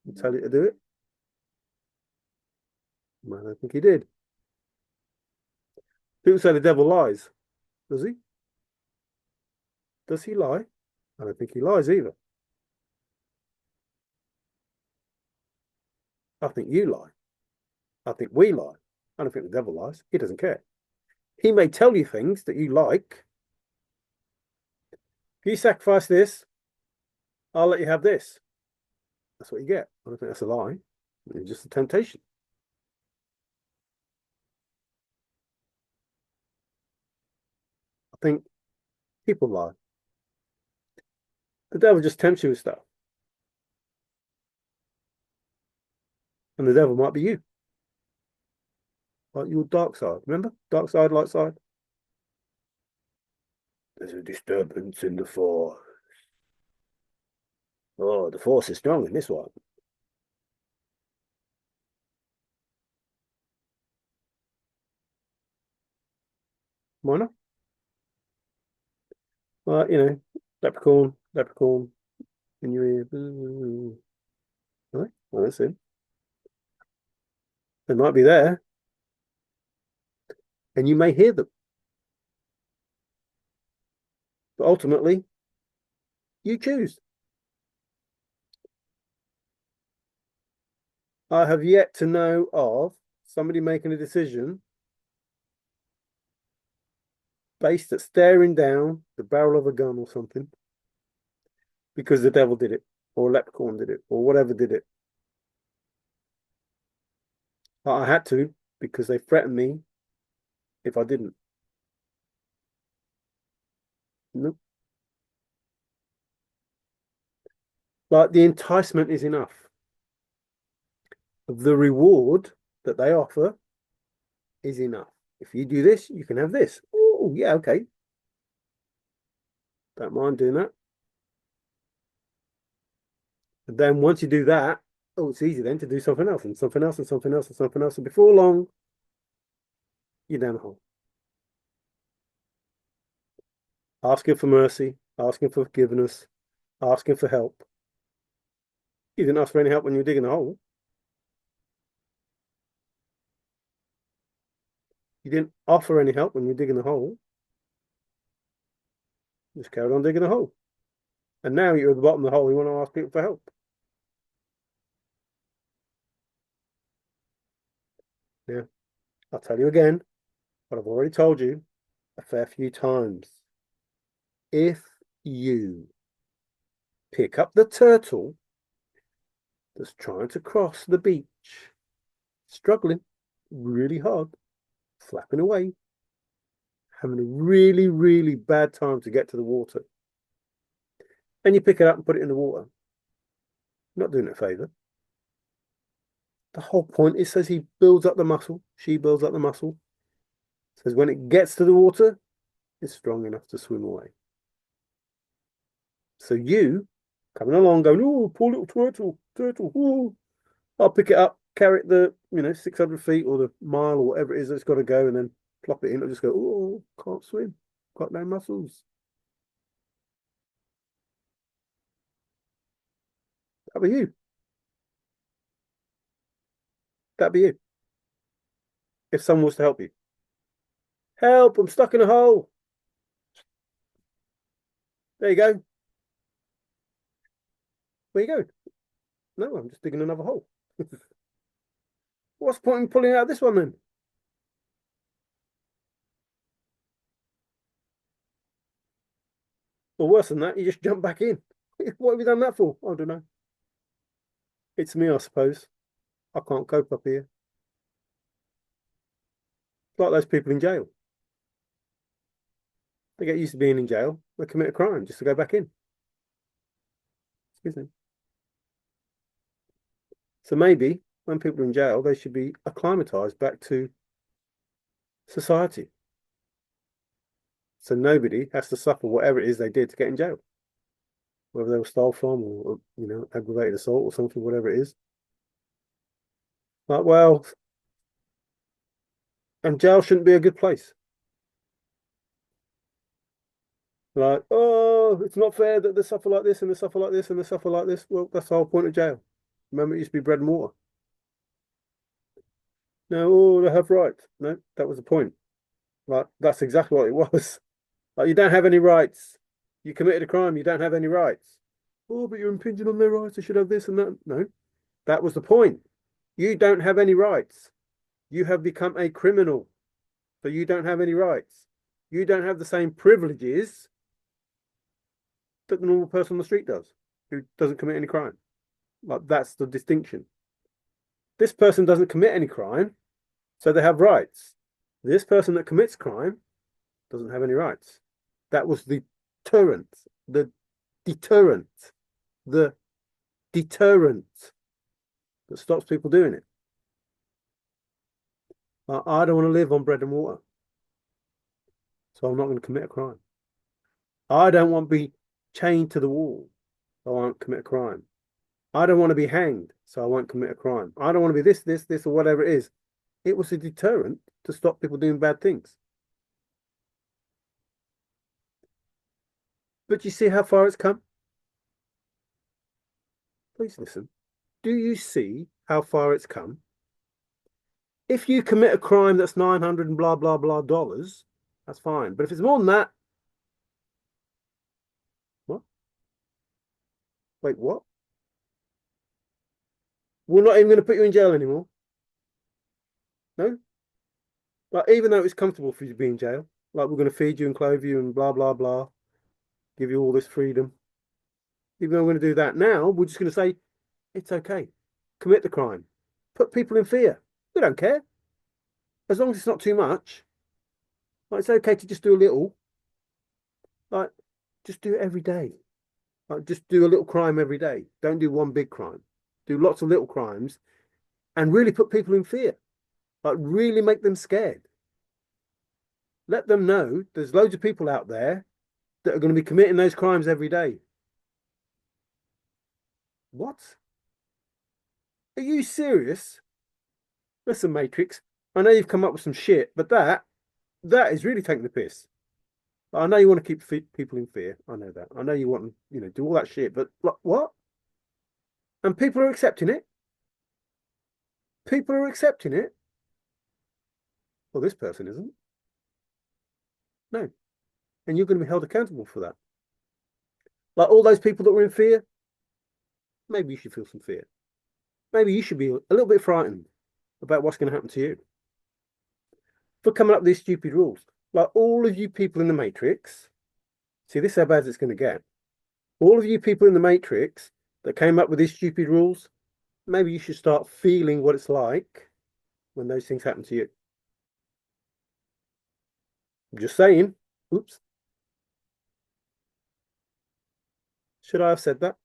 and tell you to do it? Well, I don't think he did. People say the devil lies. Does he? Does he lie? I don't think he lies either. I think you lie. I think we lie. I don't think the devil lies. He doesn't care. He may tell you things that you like. If you sacrifice this, I'll let you have this. That's what you get. I don't think that's a lie. It's just a temptation. I think people lie. The devil just tempts you with stuff. And the devil might be you. Like your dark side. Remember? Dark side, light side. There's a disturbance in the force. Oh, the force is strong in this one. Why not? Well, leprechaun, leprechaun in your ear. Right? Well, that's it. They might be there, and you may hear them. But ultimately, you choose. I have yet to know of somebody making a decision based at staring down the barrel of a gun or something because the devil did it, or a leprechaun did it, or whatever did it. But I had to because they threatened me if I didn't. Nope. Like, the enticement is enough. The reward that they offer is enough. If you do this, you can have this. Oh, yeah, okay. Don't mind doing that. And then once you do that, oh, it's easy then to do something else and something else and something else and something else. And before long, you're down a hole. Asking for mercy, asking for forgiveness, asking for help. You didn't ask for any help when you were digging a hole. You didn't offer any help when you were digging a hole. You just carried on digging a hole. And now you're at the bottom of the hole, you want to ask people for help. Yeah, I'll tell you again what I've already told you a fair few times. If you pick up the turtle that's trying to cross the beach, struggling really hard, flapping away, having a really, really bad time to get to the water, and you pick it up and put it in the water, you're not doing it a favor. The whole point is, says he builds up the muscle, she builds up the muscle, says when it gets to the water, it's strong enough to swim away. So you coming along going, oh, poor little turtle, oh, I'll pick it up, carry it the 600 feet or the mile or whatever it is that's got to go, and then plop it in. I'll just go, oh, can't swim, got no muscles. That'd be you. That'd be you. If someone was to help you, help! I'm stuck in a hole. There you go. Where you going? No, I'm just digging another hole. What's the point in pulling out this one then? Or worse than that, you just jump back in. What have you done that for? I don't know. It's me, I suppose. I can't cope up here. It's like those people in jail. They get used to being in jail. They commit a crime just to go back in. Excuse me. So maybe when people are in jail, they should be acclimatized back to society. So nobody has to suffer whatever it is they did to get in jail, whether they were stole from or aggravated assault or something, whatever it is. Like, well, and jail shouldn't be a good place. Like, oh, it's not fair that they suffer like this and they suffer like this and they suffer like this. Well, that's the whole point of jail. Remember, it used to be bread and water. No, oh, they have rights. No, that was the point. Like, that's exactly what it was. Like, you don't have any rights. You committed a crime, you don't have any rights. Oh, but you're impinging on their rights. They should have this and that. No, that was the point. You don't have any rights. You have become a criminal. So you don't have any rights. You don't have the same privileges that the normal person on the street does, who doesn't commit any crime. Like, that's the distinction. This person doesn't commit any crime, so they have rights. This person that commits crime doesn't have any rights. That was the deterrent, the deterrent, the deterrent that stops people doing it. I don't want to live on bread and water, so I'm not going to commit a crime. I don't want to be chained to the wall, so I won't commit a crime. I don't want to be hanged, so I won't commit a crime. I don't want to be this, or whatever it is. It was a deterrent to stop people doing bad things. But you see how far it's come? Please listen. Do you see how far it's come? If you commit a crime that's 900 and blah, blah, blah dollars, that's fine. But if it's more than that, what? Wait, what? We're not even going to put you in jail anymore. No? Like, even though it's comfortable for you to be in jail, like, we're going to feed you and clothe you and blah, blah, blah, give you all this freedom. Even though we're going to do that now, we're just going to say, it's okay. Commit the crime. Put people in fear. We don't care. As long as it's not too much. Like, it's okay to just do a little. Like, just do it every day. Like, just do a little crime every day. Don't do one big crime. Do lots of little crimes and really put people in fear. Like, really make them scared. Let them know there's loads of people out there that are going to be committing those crimes every day. What? Are you serious? Listen, Matrix, I know you've come up with some shit, but that is really taking the piss. I know you want to keep people in fear. I know that. I know you want to, do all that shit, but what? And people are accepting it. People are accepting it. Well, this person isn't. No. And you're going to be held accountable for that. Like all those people that were in fear, maybe you should feel some fear. Maybe you should be a little bit frightened about what's going to happen to you for coming up with these stupid rules. Like all of you people in the Matrix, see, this is how bad it's going to get. All of you people in the Matrix that came up with these stupid rules, maybe you should start feeling what it's like when those things happen to you. I'm just saying. Oops. Should I have said that?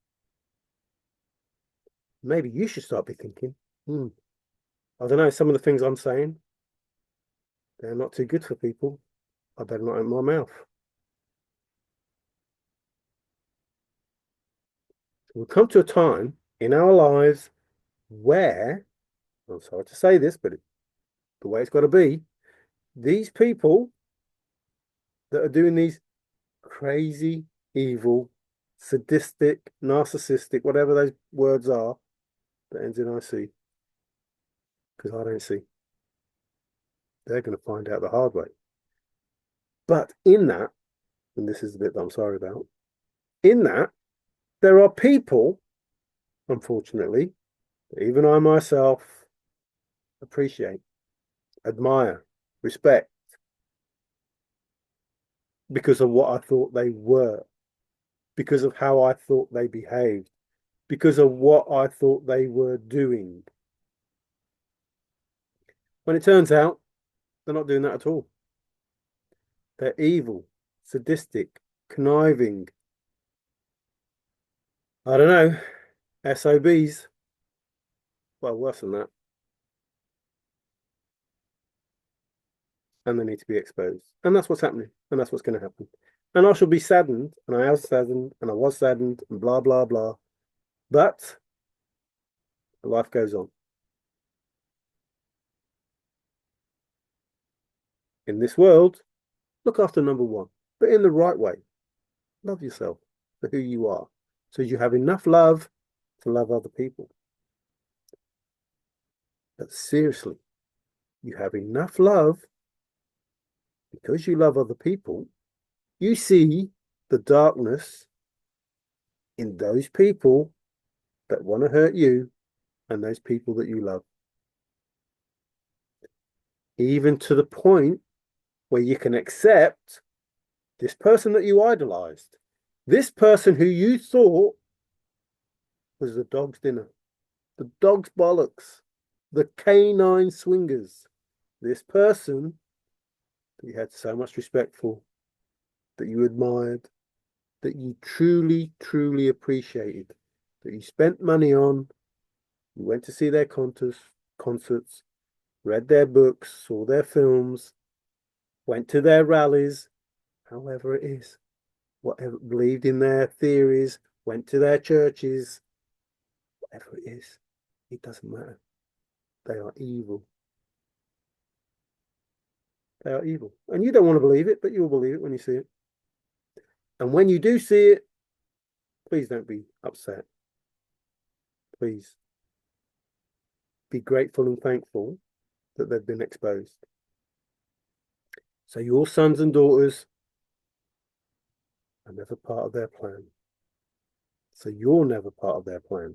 Maybe you should start be thinking, I don't know, some of the things I'm saying, they're not too good for people. I better not open my mouth. We'll come to a time in our lives where, I'm sorry to say this, but the way it's got to be, these people that are doing these crazy, evil, sadistic, narcissistic, whatever those words are, that ends in IC, because I don't see. They're going to find out the hard way. But in that, and this is the bit that I'm sorry about, in that, there are people, unfortunately, that even I myself appreciate, admire, respect, because of what I thought they were, because of how I thought they behaved, because of what I thought they were doing. When it turns out, they're not doing that at all. They're evil, sadistic, conniving, I don't know, SOBs. Well, worse than that. And they need to be exposed. And that's what's happening. And that's what's going to happen. And I shall be saddened. And I am saddened. And I was saddened. And blah, blah, blah. But life goes on. In this world, look after number one, but in the right way. Love yourself for who you are, so you have enough love to love other people. But seriously, you have enough love because you love other people. You see the darkness in those people that want to hurt you and those people that you love. Even to the point where you can accept this person that you idolized, this person who you thought was the dog's dinner, the dog's bollocks, the canine swingers, this person that you had so much respect for, that you admired, that you truly, truly appreciated, that you spent money on, you went to see their concerts, read their books, saw their films, went to their rallies, however it is, whatever, believed in their theories, went to their churches, whatever it is, it doesn't matter. They are evil. They are evil. And you don't want to believe it, but you'll believe it when you see it. And when you do see it, please don't be upset. Please be grateful and thankful that they've been exposed. So your sons and daughters are never part of their plan. So you're never part of their plan.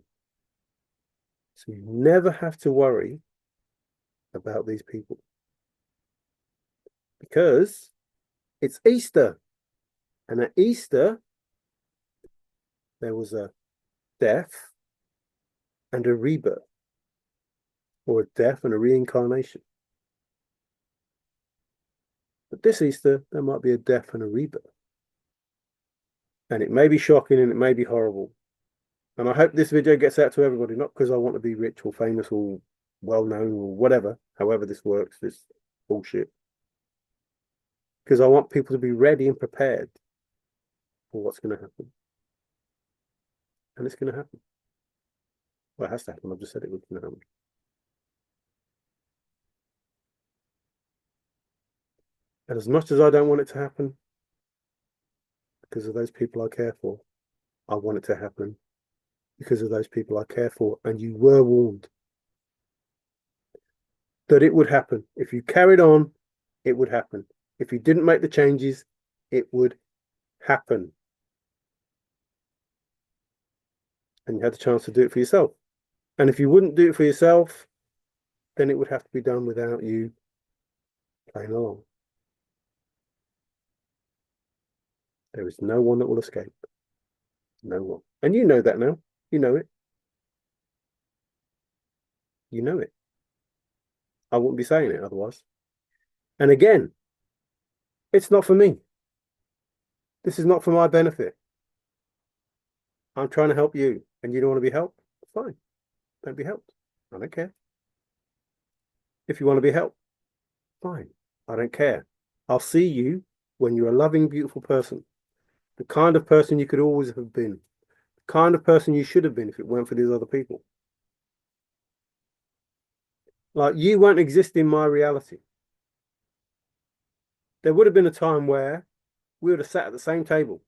So you never have to worry about these people. Because it's Easter. And at Easter, there was a death and a rebirth, or a death and a reincarnation. But this Easter, there might be a death and a rebirth. And it may be shocking and it may be horrible. And I hope this video gets out to everybody, not because I want to be rich or famous or well-known or whatever, however this works, this bullshit. Because I want people to be ready and prepared for what's going to happen. And it's going to happen. Well, it has to happen. I've just said it was going to happen. And as much as I don't want it to happen, because of those people I care for, I want it to happen because of those people I care for. And you were warned that it would happen. If you carried on, it would happen. If you didn't make the changes, it would happen. And you had the chance to do it for yourself. And if you wouldn't do it for yourself, then it would have to be done without you playing along. There is no one that will escape. No one. And you know that now. You know it. You know it. I wouldn't be saying it otherwise. And again, it's not for me. This is not for my benefit. I'm trying to help you, and you don't want to be helped? Fine. Don't be helped. I don't care. If you want to be helped, fine. I don't care. I'll see you when you're a loving, beautiful person. The kind of person you could always have been. The kind of person you should have been if it weren't for these other people. Like, you won't exist in my reality. There would have been a time where we would have sat at the same table.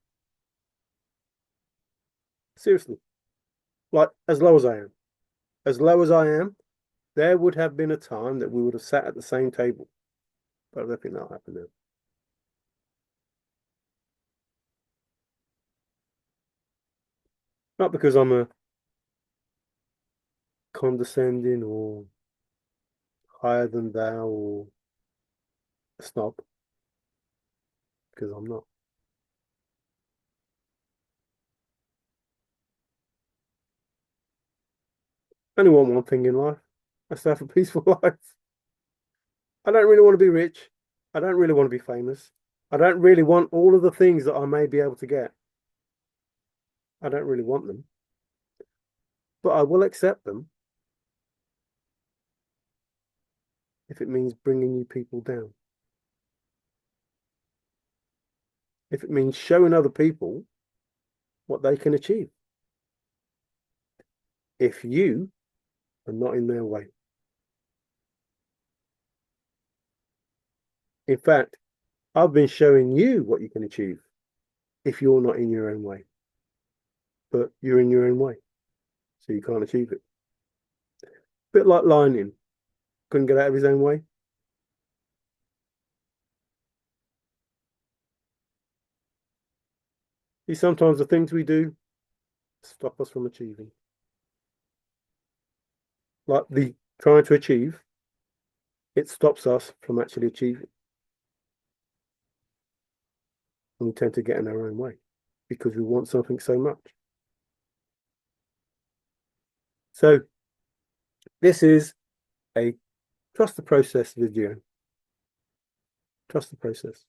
Seriously. Like, as low as I am. As low as I am, there would have been a time that we would have sat at the same table. But I don't think that'll happen now. Not because I'm a condescending or higher than thou or a snob. Because I'm not. I only want one thing in life. That's to have a peaceful life. I don't really want to be rich. I don't really want to be famous. I don't really want all of the things that I may be able to get. I don't really want them. But I will accept them if it means bringing you people down, if it means showing other people what they can achieve, if you are not in their way. In fact, I've been showing you what you can achieve if you're not in your own way. But you're in your own way, so you can't achieve it. Bit like Lion, couldn't get out of his own way. See, sometimes the things we do stop us from achieving. Like the trying to achieve, it stops us from actually achieving. And we tend to get in our own way because we want something so much. So this is a trust the process video. Trust the process.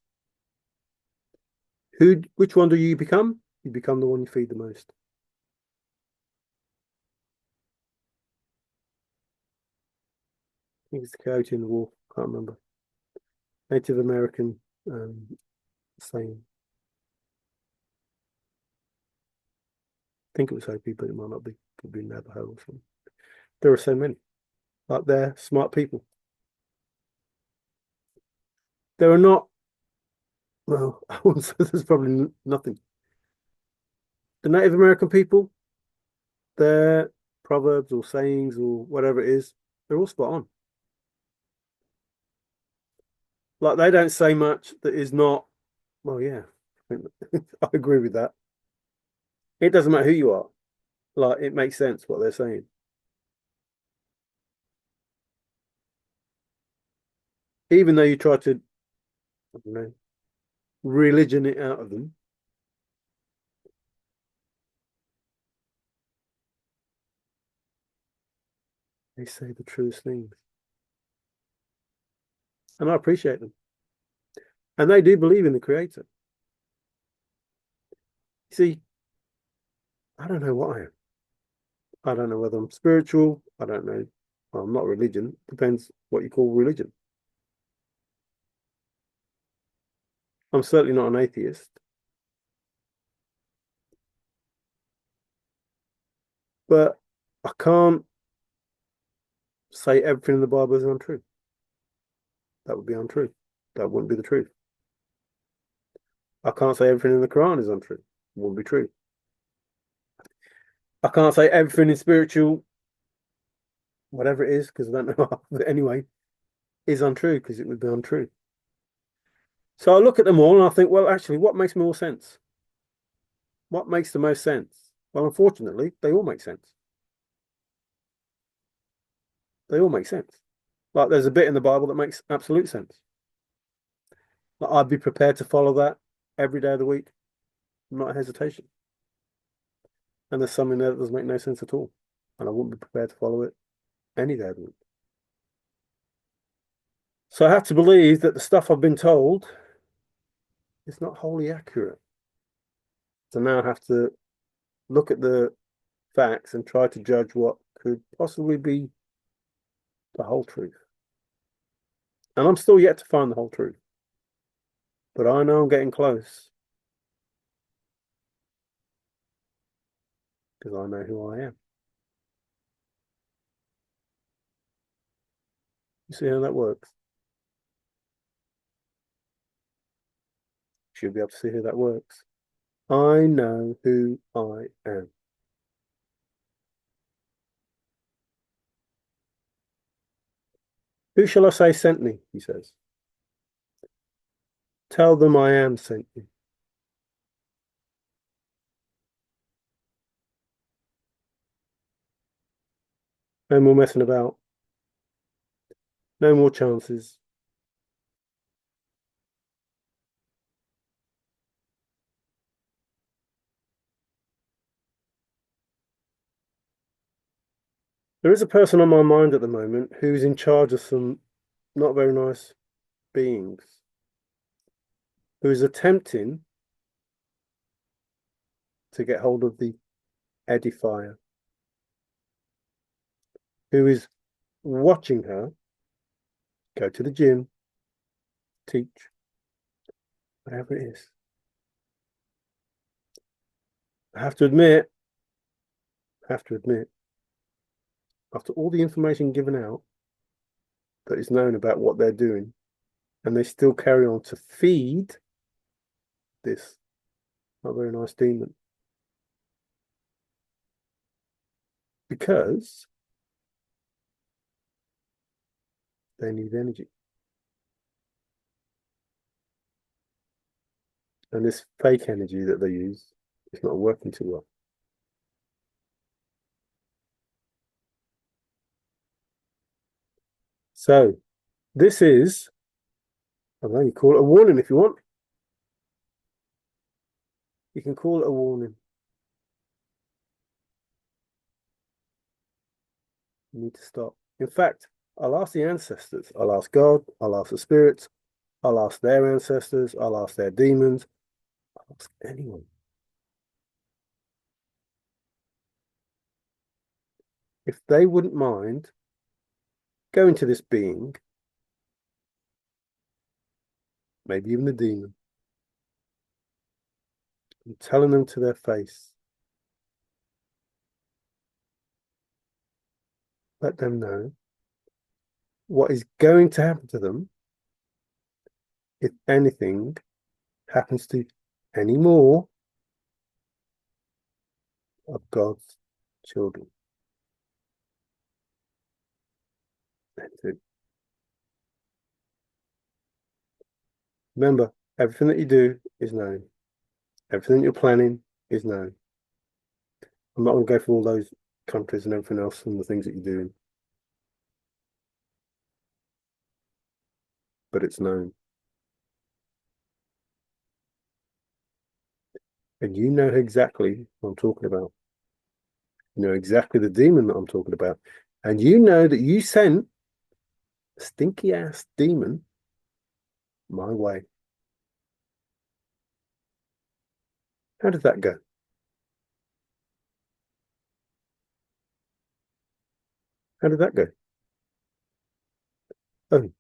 Which one do you become? You become the one you feed the most. I think it's the coyote and the wolf, can't remember. Native American saying. I think it was Hopi, but it might not be. Could be Navajo or something. There are so many. Like they're smart people. There are not, well, I wouldn't say there's probably nothing. The Native American people, their proverbs or sayings or whatever it is, they're all spot on. Like they don't say much that is not, well, yeah, I agree with that. It doesn't matter who you are. Like it makes sense what they're saying. Even though you try to, I don't know, religion it out of them. They say the truest things. And I appreciate them. And they do believe in the creator. See, I don't know what I am. I don't know whether I'm spiritual. I don't know. Well, I'm not religion. Depends what you call religion. I'm certainly not an atheist. But I can't say everything in the Bible is untrue. That would be untrue. That wouldn't be the truth. I can't say everything in the Quran is untrue. It wouldn't be true. I can't say everything in spiritual, whatever it is, because I don't know half of it anyway, is untrue, because it would be untrue. So I look at them all and I think, well, actually, what makes more sense? What makes the most sense? Well, unfortunately, they all make sense. They all make sense. Like there's a bit in the Bible that makes absolute sense. Like, I'd be prepared to follow that every day of the week, not a hesitation. And there's something there that doesn't make no sense at all. And I wouldn't be prepared to follow it any day of the week. So I have to believe that the stuff I've been told is not wholly accurate. So now I have to look at the facts and try to judge what could possibly be the whole truth. And I'm still yet to find the whole truth. But I know I'm getting close. Because I know who I am. You see how that works? Should be able to see how that works. I know who I am. Who shall I say sent me? He says. Tell them I am sent you. No more messing about. No more chances. There is a person on my mind at the moment who's in charge of some not very nice beings, who is attempting to get hold of the edifier, who is watching her go to the gym, teach, whatever it is. I have to admit, after all the information given out that is known about what they're doing, and they still carry on to feed this not very nice demon. Because they need energy. And this fake energy that they use is not working too well. So this is, I don't know, you call it a warning if you want. You can call it a warning. You need to stop. In fact, I'll ask the ancestors. I'll ask God. I'll ask the spirits. I'll ask their ancestors. I'll ask their demons. I'll ask anyone. If they wouldn't mind going to this being, maybe even the demon, and telling them to their face, let them know what is going to happen to them if anything happens to any more of God's children. That's it. Remember, everything that you do is known. Everything that you're planning is known. I'm not going to go through all those countries and everything else and the things that you're doing, but it's known. And you know exactly what I'm talking about. You know exactly the demon that I'm talking about. And you know that you sent a stinky ass demon my way. How did that go? How did that go? Oh,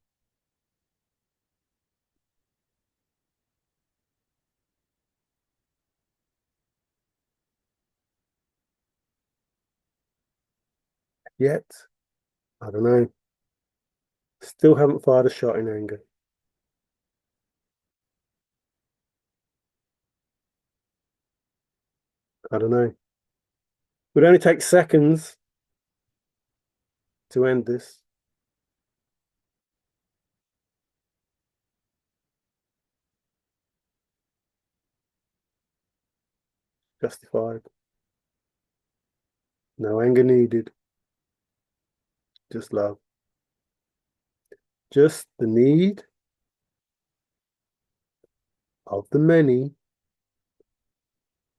yet, I don't know. Still haven't fired a shot in anger. I don't know. It would only take seconds to end this. Justified. No anger needed. Just love. Just the need of the many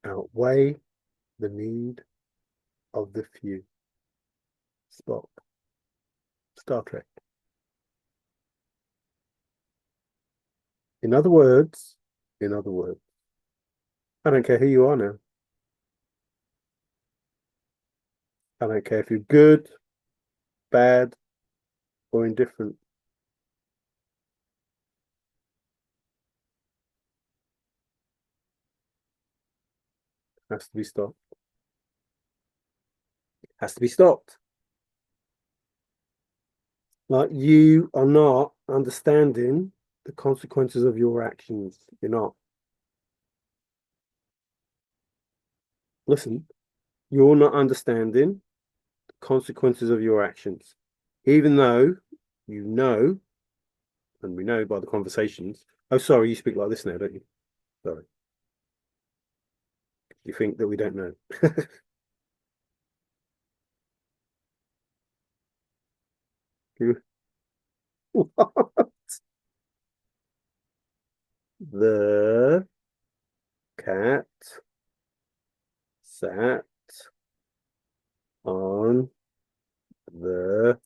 outweigh the need of the few. Spock. Star Trek. In other words, I don't care who you are now. I don't care if you're good, bad, or indifferent. It has to be stopped. It has to be stopped. Like you are not understanding the consequences of your actions. You're not. Listen, you're not understanding the consequences of your actions. Even though you know, and we know by the conversations. Oh, sorry, you speak like this now, don't you? Sorry. You think that we don't know. The cat sat on the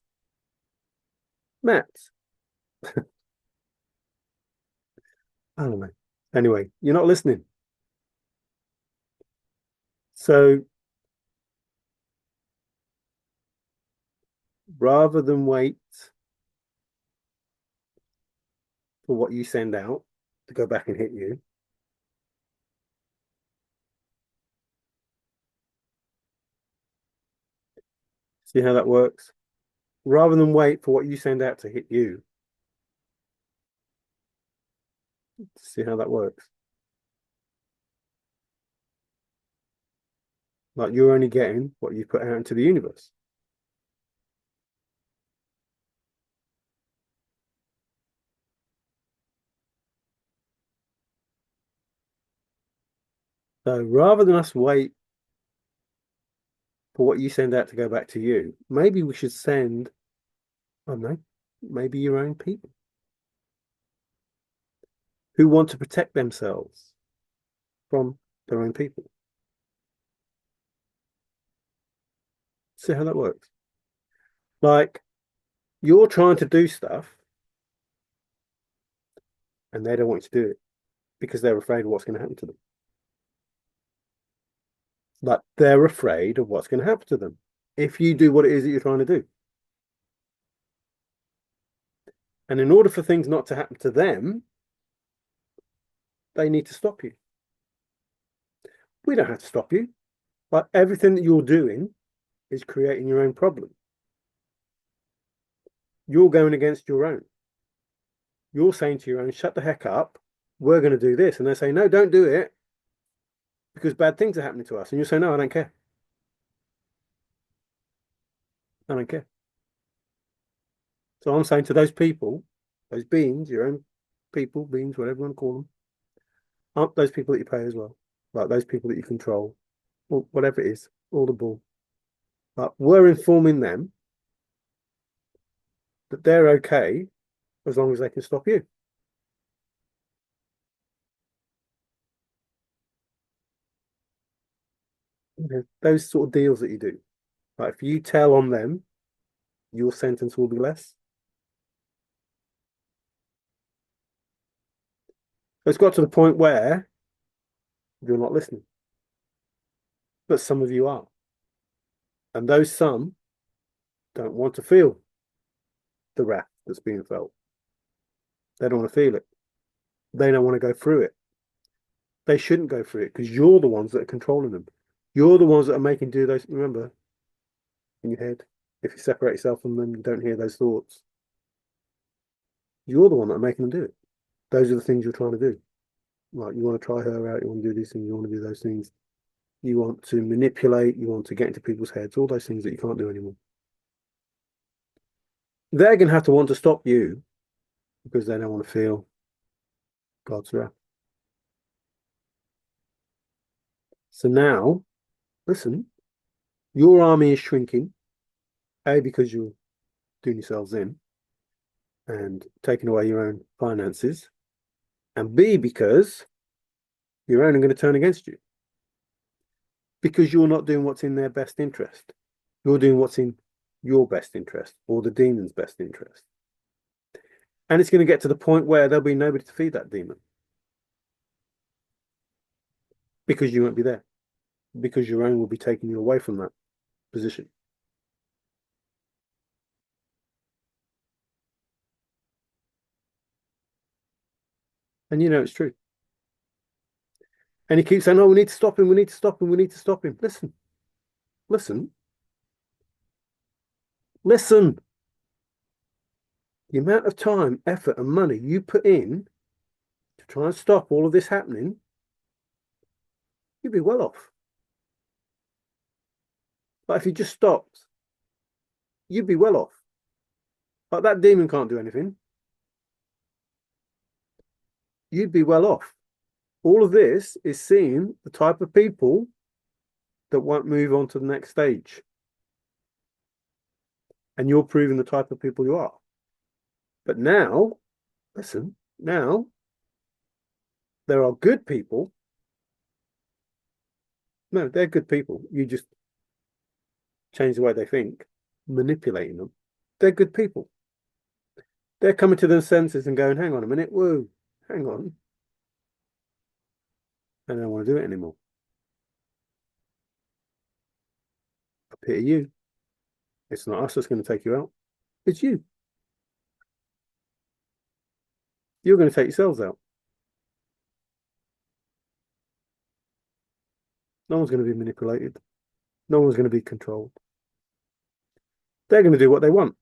mat. I don't know. Anyway, you're not listening. So rather than wait for what you send out to go back and hit you. See how that works? Rather than wait for what you send out to hit you. See how that works? Like you're only getting what you put out into the universe. So rather than us wait for what you send out to go back to you, maybe we should send, I don't know, maybe your own people who want to protect themselves from their own people. See how that works? Like you're trying to do stuff and they don't want you to do it because they're afraid of what's going to happen to them. Like they're afraid of what's going to happen to them if you do what it is that you're trying to do. And in order for things not to happen to them, they need to stop you. We don't have to stop you. Like everything that you're doing is creating your own problem. You're going against your own. You're saying to your own, shut the heck up. We're going to do this. And they say, no, don't do it because bad things are happening to us. And you say, no, I don't care. I don't care. So I'm saying to those people, those beings, your own people, beings, whatever you want to call them, aren't those people that you pay as well, like those people that you control, or whatever it is, all the bull. But we're informing them that they're okay as long as they can stop you. You know, those sort of deals that you do. Like if you tell on them, your sentence will be less. So it's got to the point where you're not listening, but some of you are. And those some don't want to feel the wrath that's being felt. They don't want to feel it. They don't want to go through it. They shouldn't go through it because you're the ones that are controlling them. You're the ones that are making do those. Remember, in your head, if you separate yourself from them, you don't hear those thoughts. You're the one that are making them do it. Those are the things you're trying to do. Like you want to try her out, you want to do these things, you want to do those things. You want to manipulate, you want to get into people's heads, all those things that you can't do anymore. They're going to have to want to stop you because they don't want to feel God's wrath. So now, listen, your army is shrinking, A, because you're doing yourselves in and taking away your own finances, and B, because you're only going to turn against you. Because you're not doing what's in their best interest. You're doing what's in your best interest or the demon's best interest. And it's going to get to the point where there'll be nobody to feed that demon. Because you won't be there. Because your own will be taking you away from that position. And you know it's true. And he keeps saying, oh, we need to stop him, we need to stop him, we need to stop him. Listen, listen, listen. The amount of time, effort, and money you put in to try and stop all of this happening, you'd be well off. But if you just stopped, you'd be well off. But that demon can't do anything. You'd be well off. All of this is seeing the type of people that won't move on to the next stage. And you're proving the type of people you are. But now, listen, now there are good people. No, they're good people. You just change the way they think, manipulating them. They're good people. They're coming to their senses and going, hang on a minute, whoa, hang on. I don't want to do it anymore. I pity you. It's not us that's going to take you out. It's you. you're going to take yourselves out. No one's going to be manipulated. No one's going to be controlled. They're going to do what they want.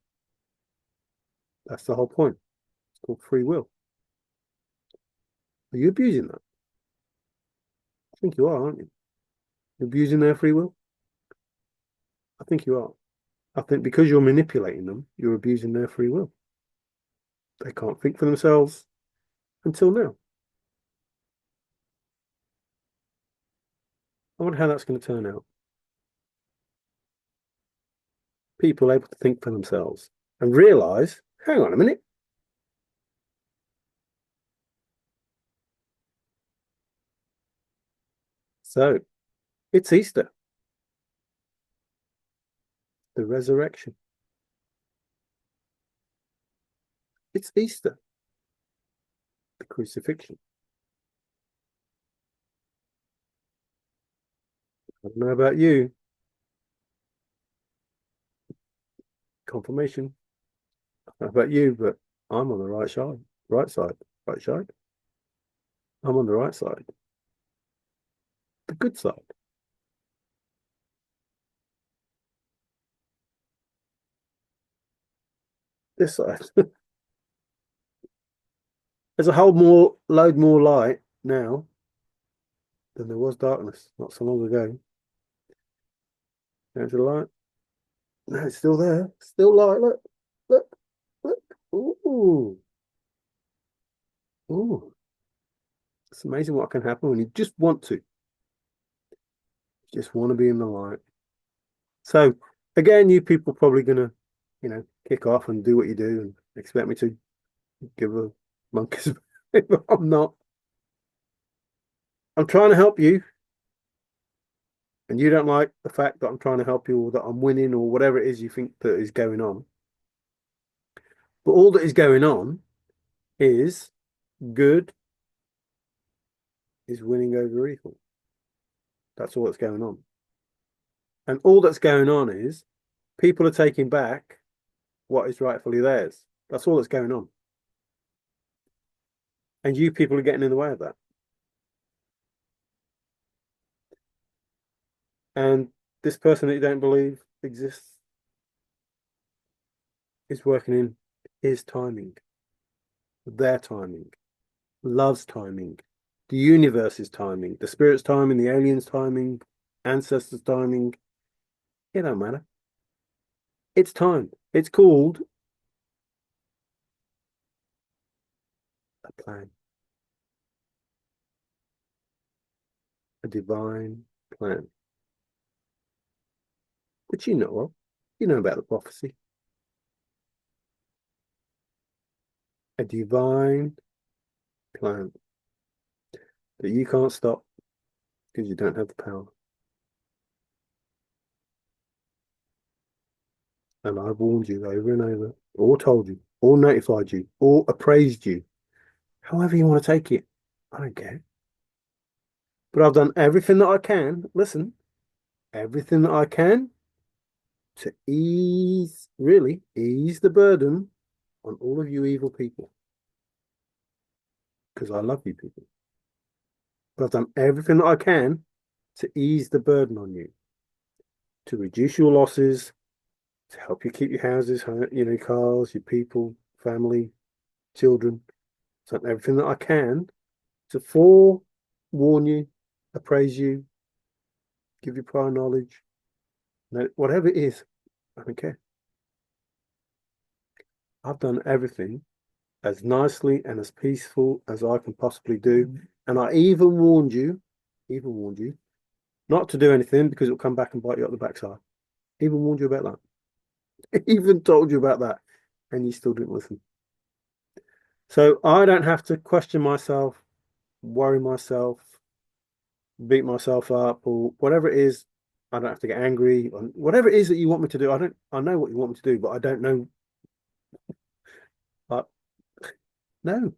That's the whole point. It's called free will. Are you abusing that? I think you are, aren't you? You're abusing their free will? I think you are. I think because you're manipulating them, you're abusing their free will. They can't think for themselves until now. I wonder how that's going to turn out. People able to think for themselves and realize, hang on a minute. So it's Easter, the resurrection. It's Easter, the crucifixion. I don't know about you. Confirmation. I don't know about you, but I'm on the right side. Right side. Right side. I'm on the right side. The good side. This side. There's a whole load more light now than there was darkness not so long ago. There's the light. No, it's still there. Still light. Look. Look. Look. Ooh. Ooh. It's amazing what can happen when you just want to. Just want to be in the light. So again, you people are probably gonna, kick off and do what you do and expect me to give a monkey's but I'm not. I'm trying to help you. And you don't like the fact that I'm trying to help you or that I'm winning or whatever it is you think that is going on. But all that is going on is good is winning over evil. That's all that's going on. And all that's going on is people are taking back what is rightfully theirs. That's all that's going on. And you people are getting in the way of that. And this person that you don't believe exists is working in his timing, their timing, love's timing, the universe's timing, the spirit's timing, the aliens' timing, ancestors' timing. It don't matter. It's time. It's called a plan, a divine plan, which you know of. You know about the prophecy. A divine plan that you can't stop because you don't have the power. And I've warned you over and over, or told you, or notified you, or appraised you, however you want to take it. I don't care. But I've done everything that I can, listen, everything that I can to really ease the burden on all of you evil people. Because I love you people. But I've done everything that I can to ease the burden on you, to reduce your losses, to help you keep your houses, cars, your people, family, children. So everything that I can to forewarn you, appraise you, give you prior knowledge, whatever it is, I don't care. I've done everything as nicely and as peaceful as I can possibly do. And I even warned you, not to do anything because it'll come back and bite you up the backside. Even warned you about that. Even told you about that. And you still didn't listen. So I don't have to question myself, worry myself, beat myself up, or whatever it is. I don't have to get angry on whatever it is that you want me to do. I know what you want me to do, but I don't know. No,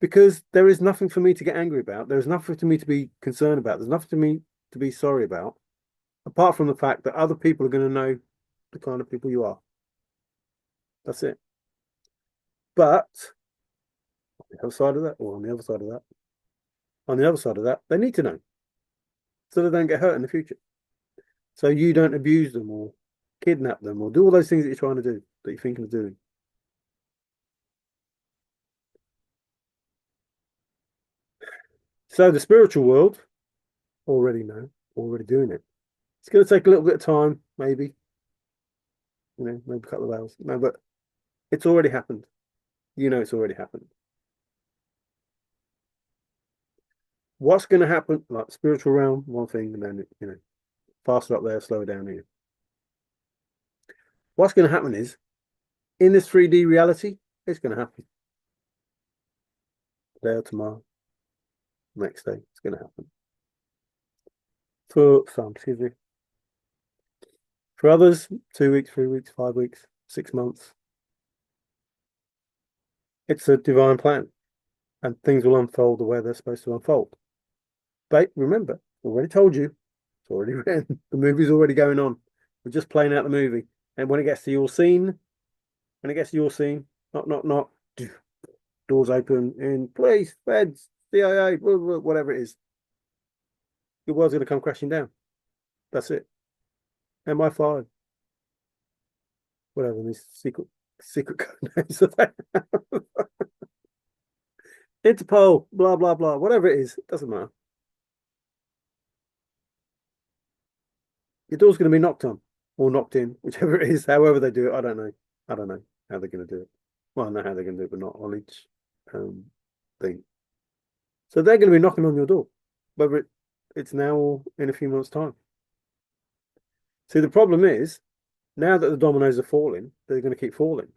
because there is nothing for me to get angry about. There's nothing for me to be concerned about. There's nothing for me to be sorry about, apart from the fact that other people are going to know the kind of people you are. That's it. But the other side of that, or on the other side of that. On the other side of that, they need to know so they don't get hurt in the future. So you don't abuse them or kidnap them or do all those things that you're trying to do, that you're thinking of doing. So the spiritual world already know, already doing it. It's going to take a little bit of time, maybe, maybe a couple of hours. No, but it's already happened. It's already happened. What's going to happen? Like spiritual realm, one thing, and then faster up there, slower down here. What's going to happen is in this 3D reality, it's going to happen today or tomorrow, next day. It's going to happen. For some, excuse me. For others, 2 weeks, 3 weeks, 5 weeks, 6 months. It's a divine plan, and things will unfold the way they're supposed to unfold. But remember, I already told you, it's already written. The movie's already going on. We're just playing out the movie. And when it gets to your scene, knock, knock, knock, doors open in police, feds, CIA, whatever it is. Your world's going to come crashing down. That's it. MI5. Whatever these secret code names are there. Interpol, blah, blah, blah. Whatever it is, it doesn't matter. Your door's going to be knocked on or knocked in, whichever it is, however they do it. I don't know. I don't know how they're going to do it. Well, I know how they're going to do it, but not on each thing. So they're going to be knocking on your door, whether it's now or in a few months' time. See, the problem is, now that the dominoes are falling, they're going to keep falling.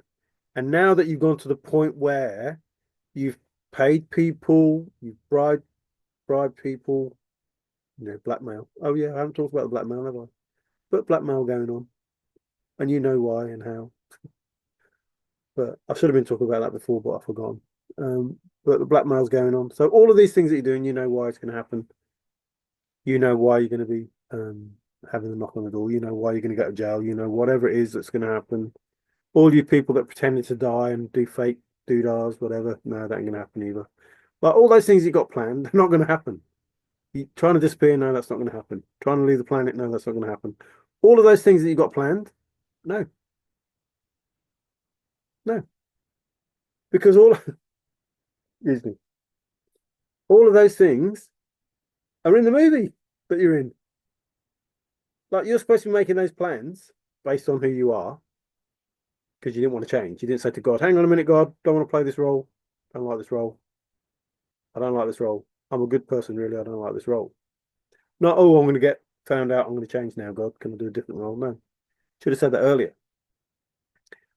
And now that you've gone to the point where you've paid people, you've bribed people, blackmail. Oh yeah, I haven't talked about the blackmail, have I? But blackmail going on. And you know why and how. But I should have been talking about that before, but I've forgotten. But the blackmail's going on. So all of these things that you're doing, you know why it's going to happen. You know why you're going to be having a knock on the door. You know why you're going to go to jail. You know whatever it is that's going to happen. All you people that pretended to die and do fake doodahs, whatever, no, that ain't going to happen either. But all those things you got planned, they're not going to happen. You trying to disappear, no, that's not going to happen. Trying to leave the planet, no, that's not going to happen. All of those things that you got planned, no. No. Because excuse me, all of those things are in the movie that you're in. Like you're supposed to be making those plans based on who you are because you didn't want to change. You didn't say to God, hang on a minute, God, don't want to play this role. Don't like this role. I don't like this role. I'm a good person, really. I don't like this role. Not, oh, I'm going to get found out. I'm going to change now, God. Can I do a different role? No. Should have said that earlier.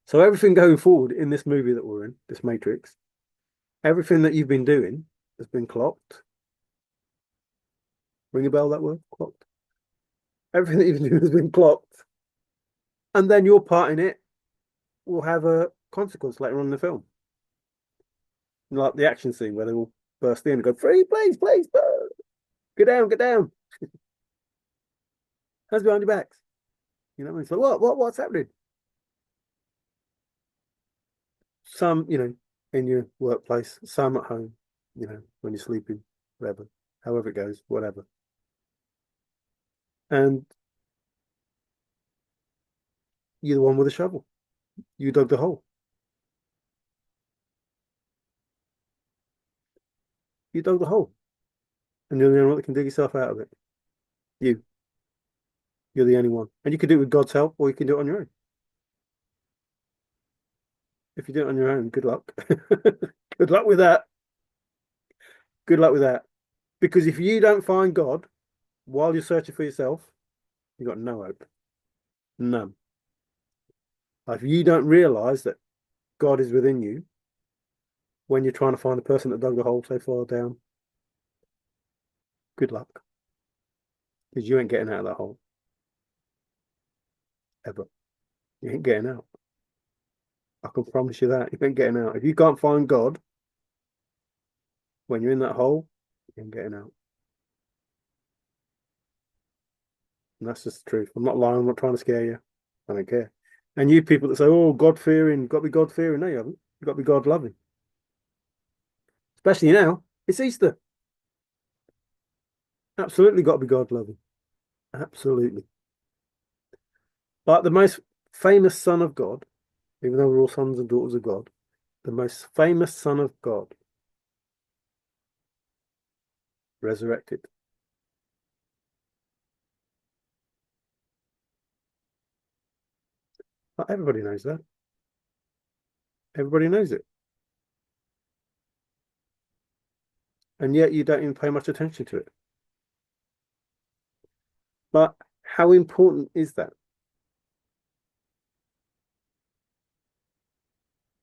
So everything going forward in this movie that we're in, this Matrix, everything that you've been doing has been clocked. Ring a bell, that word? Clocked. Everything that you've been doing has been clocked. And then your part in it will have a consequence later on in the film. Like the action scene where they all burst in and go, free, please, please, get down, get down. Hands behind your backs. You know what I mean? So what's happening? Some, in your workplace, some at home, when you're sleeping, whatever, however it goes, whatever. And you're the one with a shovel. You dug the hole. You dug the hole. And you're the only one that can dig yourself out of it. You're the only one. And you can do it with God's help, or you can do it on your own. If you do it on your own, good luck. Good luck with that. Good luck with that. Because if you don't find God while you're searching for yourself, you've got no hope. None. If you don't realize that God is within you when you're trying to find the person that dug the hole so far down, good luck. Because you ain't getting out of that hole. Ever. You ain't getting out. I can promise you that. You ain't getting out. If you can't find God when you're in that hole, you ain't getting out. And that's just the truth. I'm not lying. I'm not trying to scare you. I don't care. And you people that say, oh, God-fearing, got to be God-fearing. No, you haven't. You've got to be God-loving. especially now. It's Easter. Absolutely got to be God loving. Absolutely. Like the most famous son of God, even though we're all sons and daughters of God, the most famous son of God resurrected. Like everybody knows that. Everybody knows it. And yet you don't even pay much attention to it. But how important is that?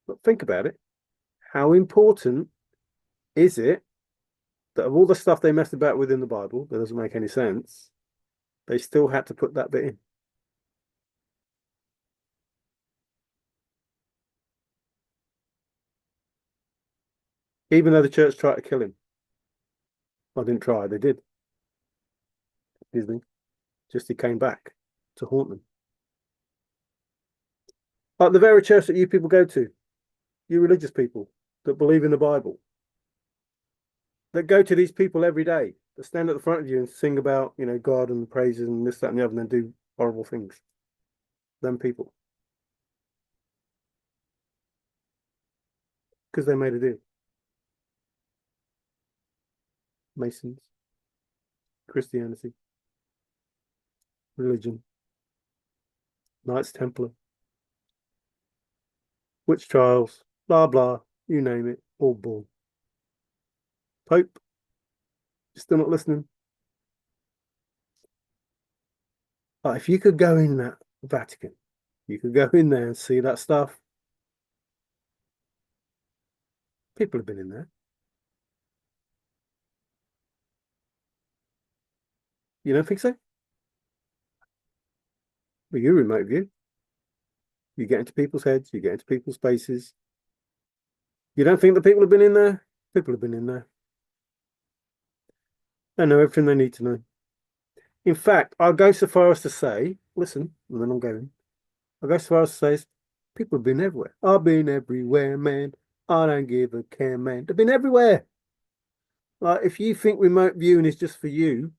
But think about it. How important is it that of all the stuff they messed about with in the Bible that doesn't make any sense, they still had to put that bit in? Even though the church tried to kill him. I didn't try, they did. Excuse me. Just he came back to haunt them. Like the very church that you people go to, you religious people that believe in the Bible, that go to these people every day, that stand at the front of you and sing about, God and the praises and this, that, and the other, and then do horrible things. Them people. Because they made a deal. Masons, Christianity, religion, Knights Templar, witch trials, blah, blah, you name it, all bull. Pope, you're still not listening? If you could go in that Vatican, you could go in there and see that stuff. People have been in there. You don't think so? Well, you remote view. You get into people's heads, you get into people's spaces. You don't think that people have been in there? People have been in there. They know everything they need to know. In fact, I'll go so far as to say, listen, and then I'm going. I'll go so far as to say, people have been everywhere. I've been everywhere, man. I don't give a care, man. They've been everywhere. Like, if you think remote viewing is just for you,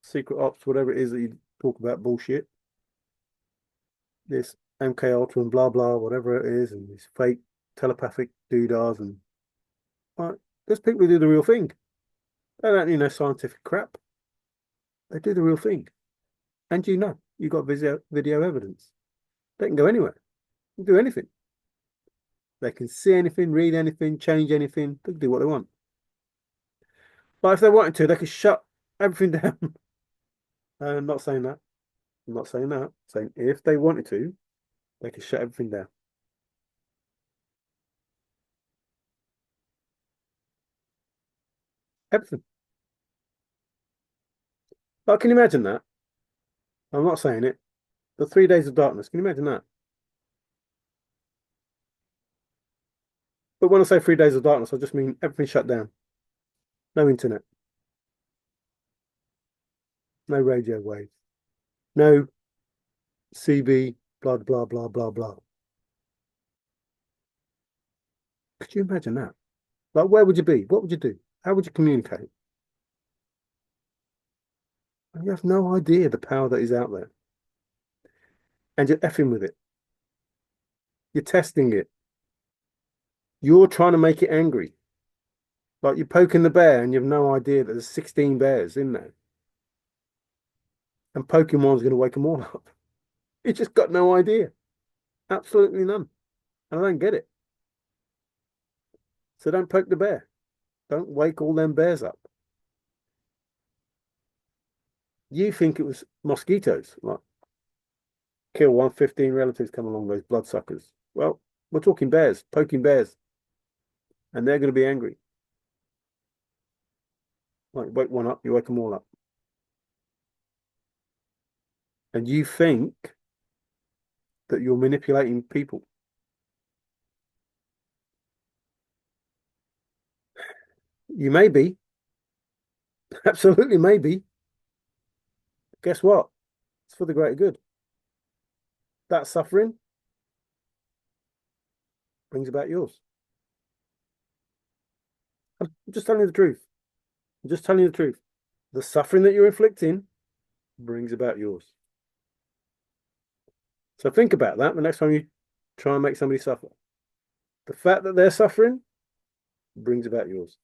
secret ops, whatever it is that you talk about bullshit, this MK Ultra and blah blah, whatever it is, and these fake telepathic doodahs, and like, there's people who do the real thing. They don't need no scientific crap. They do the real thing. And you've got video evidence. They can go anywhere, do anything. They can see anything, read anything, change anything. They can do what they want. But if they wanted to, they could shut everything down. I'm not saying that. I'm not saying that. I'm saying if they wanted to, they could shut everything down. Everything. Like, can you imagine that? I'm not saying it. The 3 days of darkness. Can you imagine that? But when I say 3 days of darkness, I just mean everything shut down. No internet. No radio waves. No CB, blah, blah, blah, blah, blah. Could you imagine that? Like, where would you be? What would you do? How would you communicate? And you have no idea the power that is out there. And you're effing with it. You're testing it. You're trying to make it angry. Like you're poking the bear and you have no idea that there's 16 bears in there. And Pokemon's going to wake them all up. You just got no idea. Absolutely none. And I don't get it. So don't poke the bear. Don't wake all them bears up. You think it was mosquitoes, like kill 115 relatives, come along, those bloodsuckers. Well, we're talking bears, poking bears. And they're going to be angry. Like, wake one up, you wake them all up. And you think that you're manipulating people. You may be. Absolutely maybe. Guess what? It's for the greater good. That suffering brings about yours. I'm just telling you the truth. I'm just telling you the truth. The suffering that you're inflicting brings about yours. So think about that the next time you try and make somebody suffer. The fact that they're suffering brings about yours.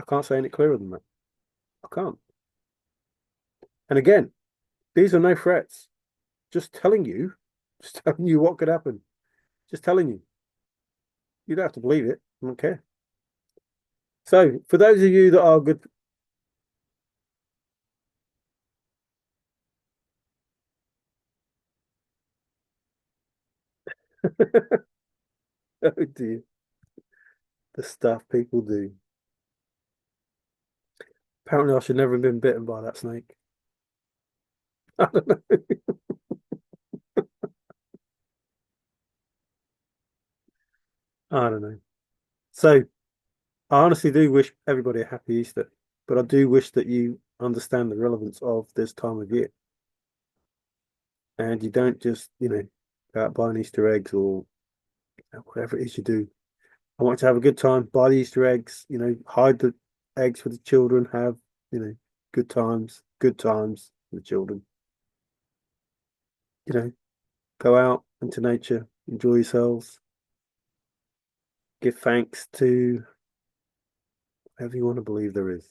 I can't say any clearer than that. I can't. And again, these are no threats. Just telling you, just telling you what could happen. Just telling you. You don't have to believe it. I don't care. So for those of you that are good, oh dear, the stuff people do. Apparently, I should never have been bitten by that snake. I don't know. I don't know. So I honestly do wish everybody a happy Easter, but I do wish that you understand the relevance of this time of year and you don't just, go out buying Easter eggs or whatever it is you do. I want you to have a good time, buy the Easter eggs, hide the eggs for the children, have, you know, good times for the children. You know, go out into nature, enjoy yourselves, give thanks to whatever you want to believe there is.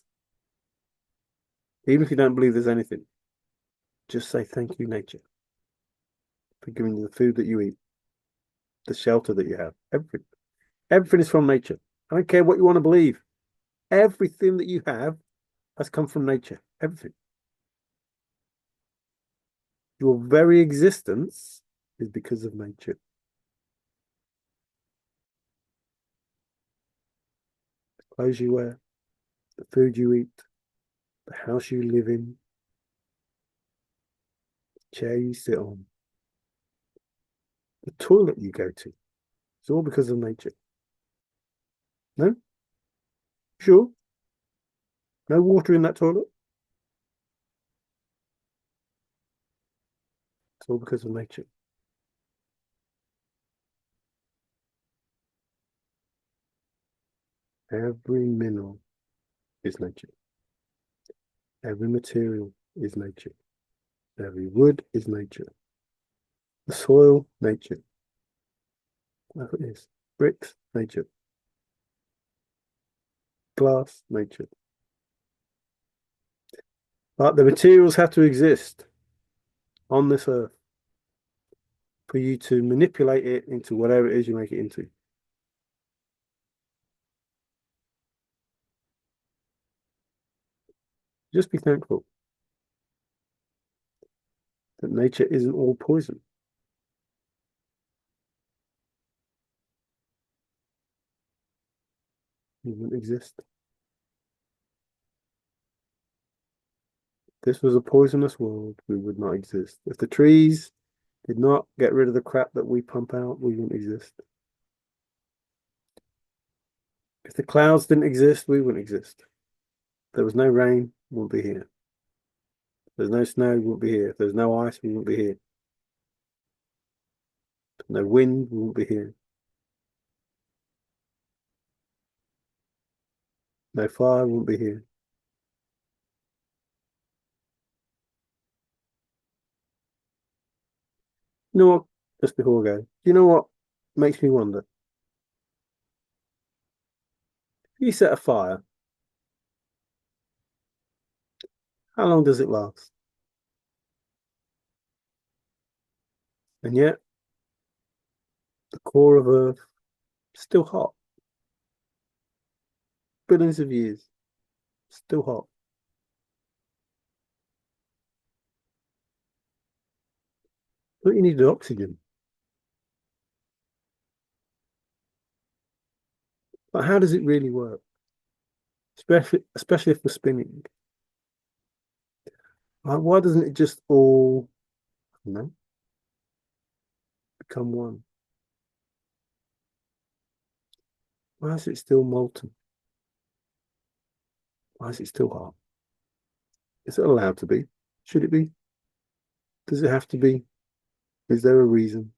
Even if you don't believe there's anything, just say thank you, nature, for giving you the food that you eat, the shelter that you have. Everything is from nature. I don't care what you want to believe. Everything that you have has come from nature. Everything. Your very existence is because of nature. The clothes you wear, the food you eat, the house you live in, the chair you sit on, the toilet you go to. It's all because of nature. No? Sure? No water in that toilet? It's all because of nature. Every mineral is nature. Every material is nature. Every wood is nature. The soil, nature. Whatever it is. Bricks, nature. Glass, nature. But the materials have to exist on this earth for you to manipulate it into whatever it is you make it into. Just be thankful that nature isn't all poison. It wouldn't exist. If this was a poisonous world, we would not exist. If the trees did not get rid of the crap that we pump out, we wouldn't exist. If the clouds didn't exist, we wouldn't exist. If there was no rain, we wouldn't be here. If there's no snow, we wouldn't be here. If there's no ice, we wouldn't be here. If no wind, we wouldn't be here. No fire, we wouldn't be here. You know what? Just before I go, do you know what makes me wonder? If you set a fire, how long does it last? And yet, the core of Earth still hot. Billions of years, still hot. But you need oxygen. But how does it really work? Especially if we're spinning. Like, why doesn't it just all, become one? Why is it still molten? Why is it still hot? Is it allowed to be? Should it be? Does it have to be? Is there a reason?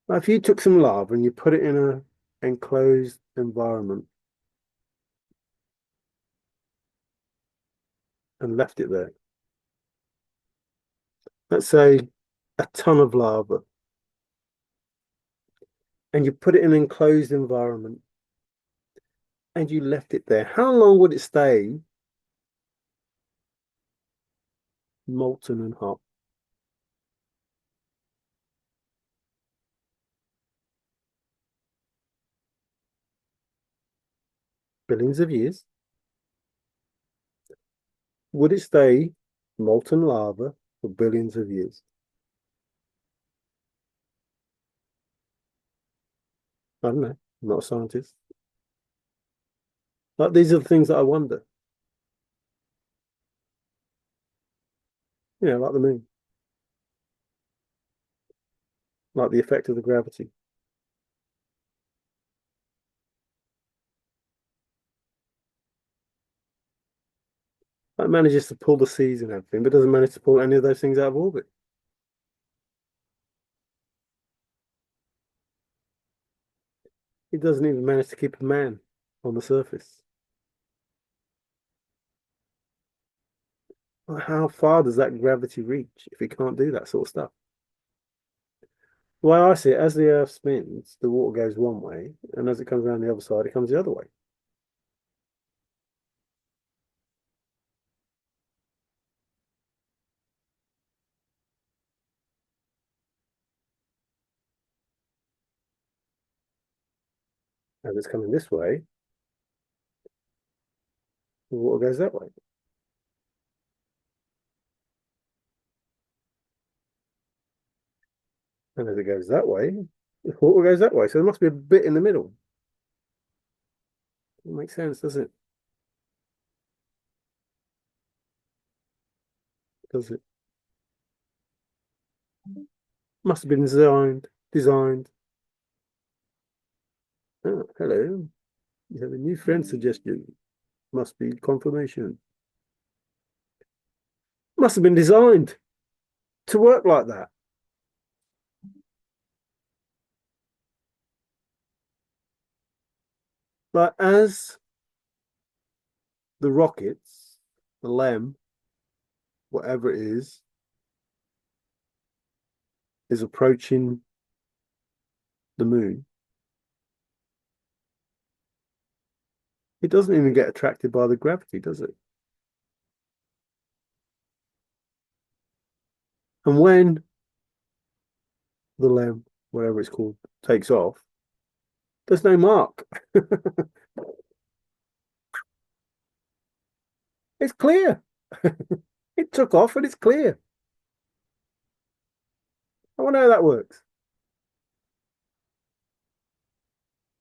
Now, if you took some lava and you put it in a enclosed environment and left it there, let's say a ton of lava, and you put it in an enclosed environment and you left it there, how long would it stay molten and hot? Billions of years. Would it stay molten lava for billions of years? I don't know. I'm not a scientist. Like these are the things that I wonder. You know, like the moon, like the effect of the gravity. It manages to pull the seas and everything, but doesn't manage to pull any of those things out of orbit. It doesn't even manage to keep a man on the surface. Well, how far does that gravity reach if it can't do that sort of stuff? The way I see it, as the Earth spins, the water goes one way, and as it comes around the other side, it comes the other way. As it's coming this way, the water goes that way. And as it goes that way, the water goes that way. So there must be a bit in the middle. It makes sense, does it? Does it? Must have been designed. Oh, hello. You have a new friend suggestion. Must be confirmation. Must have been designed to work like that. Like as the rockets, the LEM, whatever it is approaching the moon, it doesn't even get attracted by the gravity, does it? And when the LEM, whatever it's called, takes off, there's no mark. It's clear. It took off and it's clear. I wonder how that works.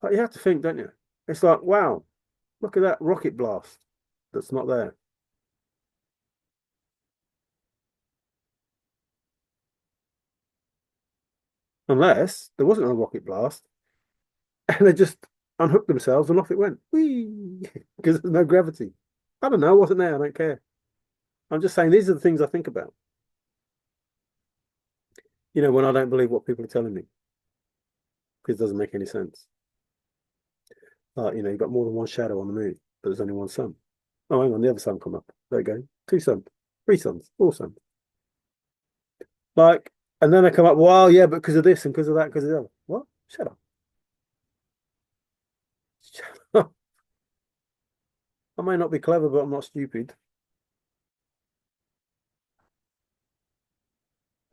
Like you have to think, don't you? It's like, wow, look at that rocket blast that's not there. Unless there wasn't a rocket blast and they just unhooked themselves and off it went. Whee! Because there's no gravity. I don't know, I wasn't there, I don't care. I'm just saying these are the things I think about. You know, when I don't believe what people are telling me, because it doesn't make any sense. You know, you've got more than one shadow on the moon, but there's only one sun. Oh, hang on, the other sun come up. There you go. Two suns, three suns, four suns. Like, and then they come up, well, yeah, but because of this and because of that, because of the other. What? Shut up. Shut up. I may not be clever, but I'm not stupid.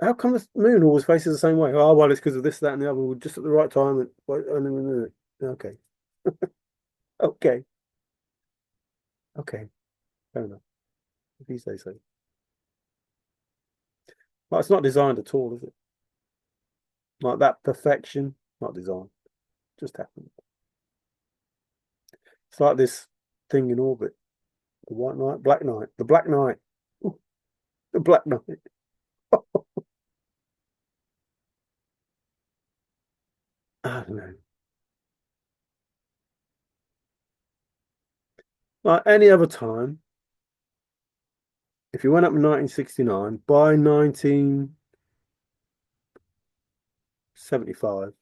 How come the moon always faces the same way? Oh, well, it's because of this, that, and the other. We're just at the right time. Okay. Okay. Okay. Fair enough. If you say so. Well, it's not designed at all, is it? Like that perfection, not designed. Just happened. It's like this thing in orbit. The white knight, black knight, the black knight. Ooh, the black knight. I don't know. Like any other time, if you went up in 1969, by 1975,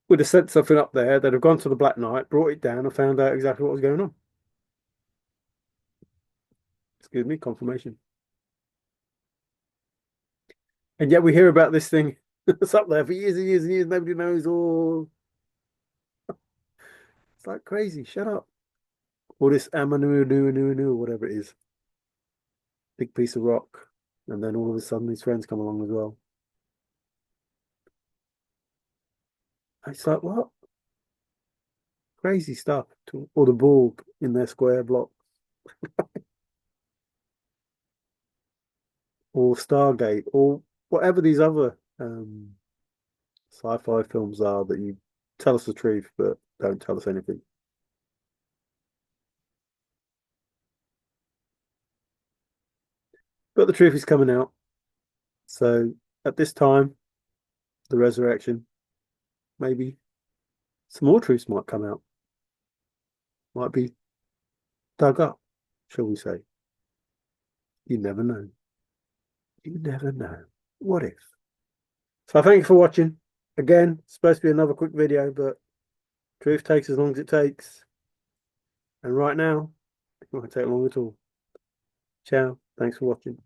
would have sent something up there. They'd have gone to the Black Knight, brought it down, and found out exactly what was going on. Excuse me, confirmation. And yet we hear about this thing that's up there for years and years and years. Nobody knows. Or it's like crazy. Shut up. Or this Amanu, whatever it is. Big piece of rock. And then all of a sudden his friends come along as well. It's like, what? Crazy stuff. Or the Borg in their square block. Or Stargate. Or whatever these other sci-fi films are that you tell us the truth but don't tell us anything. But the truth is coming out. So at this time, the resurrection, maybe some more truths might come out. Might be dug up, shall we say. You never know. You never know. What if? So thank you for watching. Again, it's supposed to be another quick video, but truth takes as long as it takes. And right now, it won't take long at all. Ciao. Thanks for watching.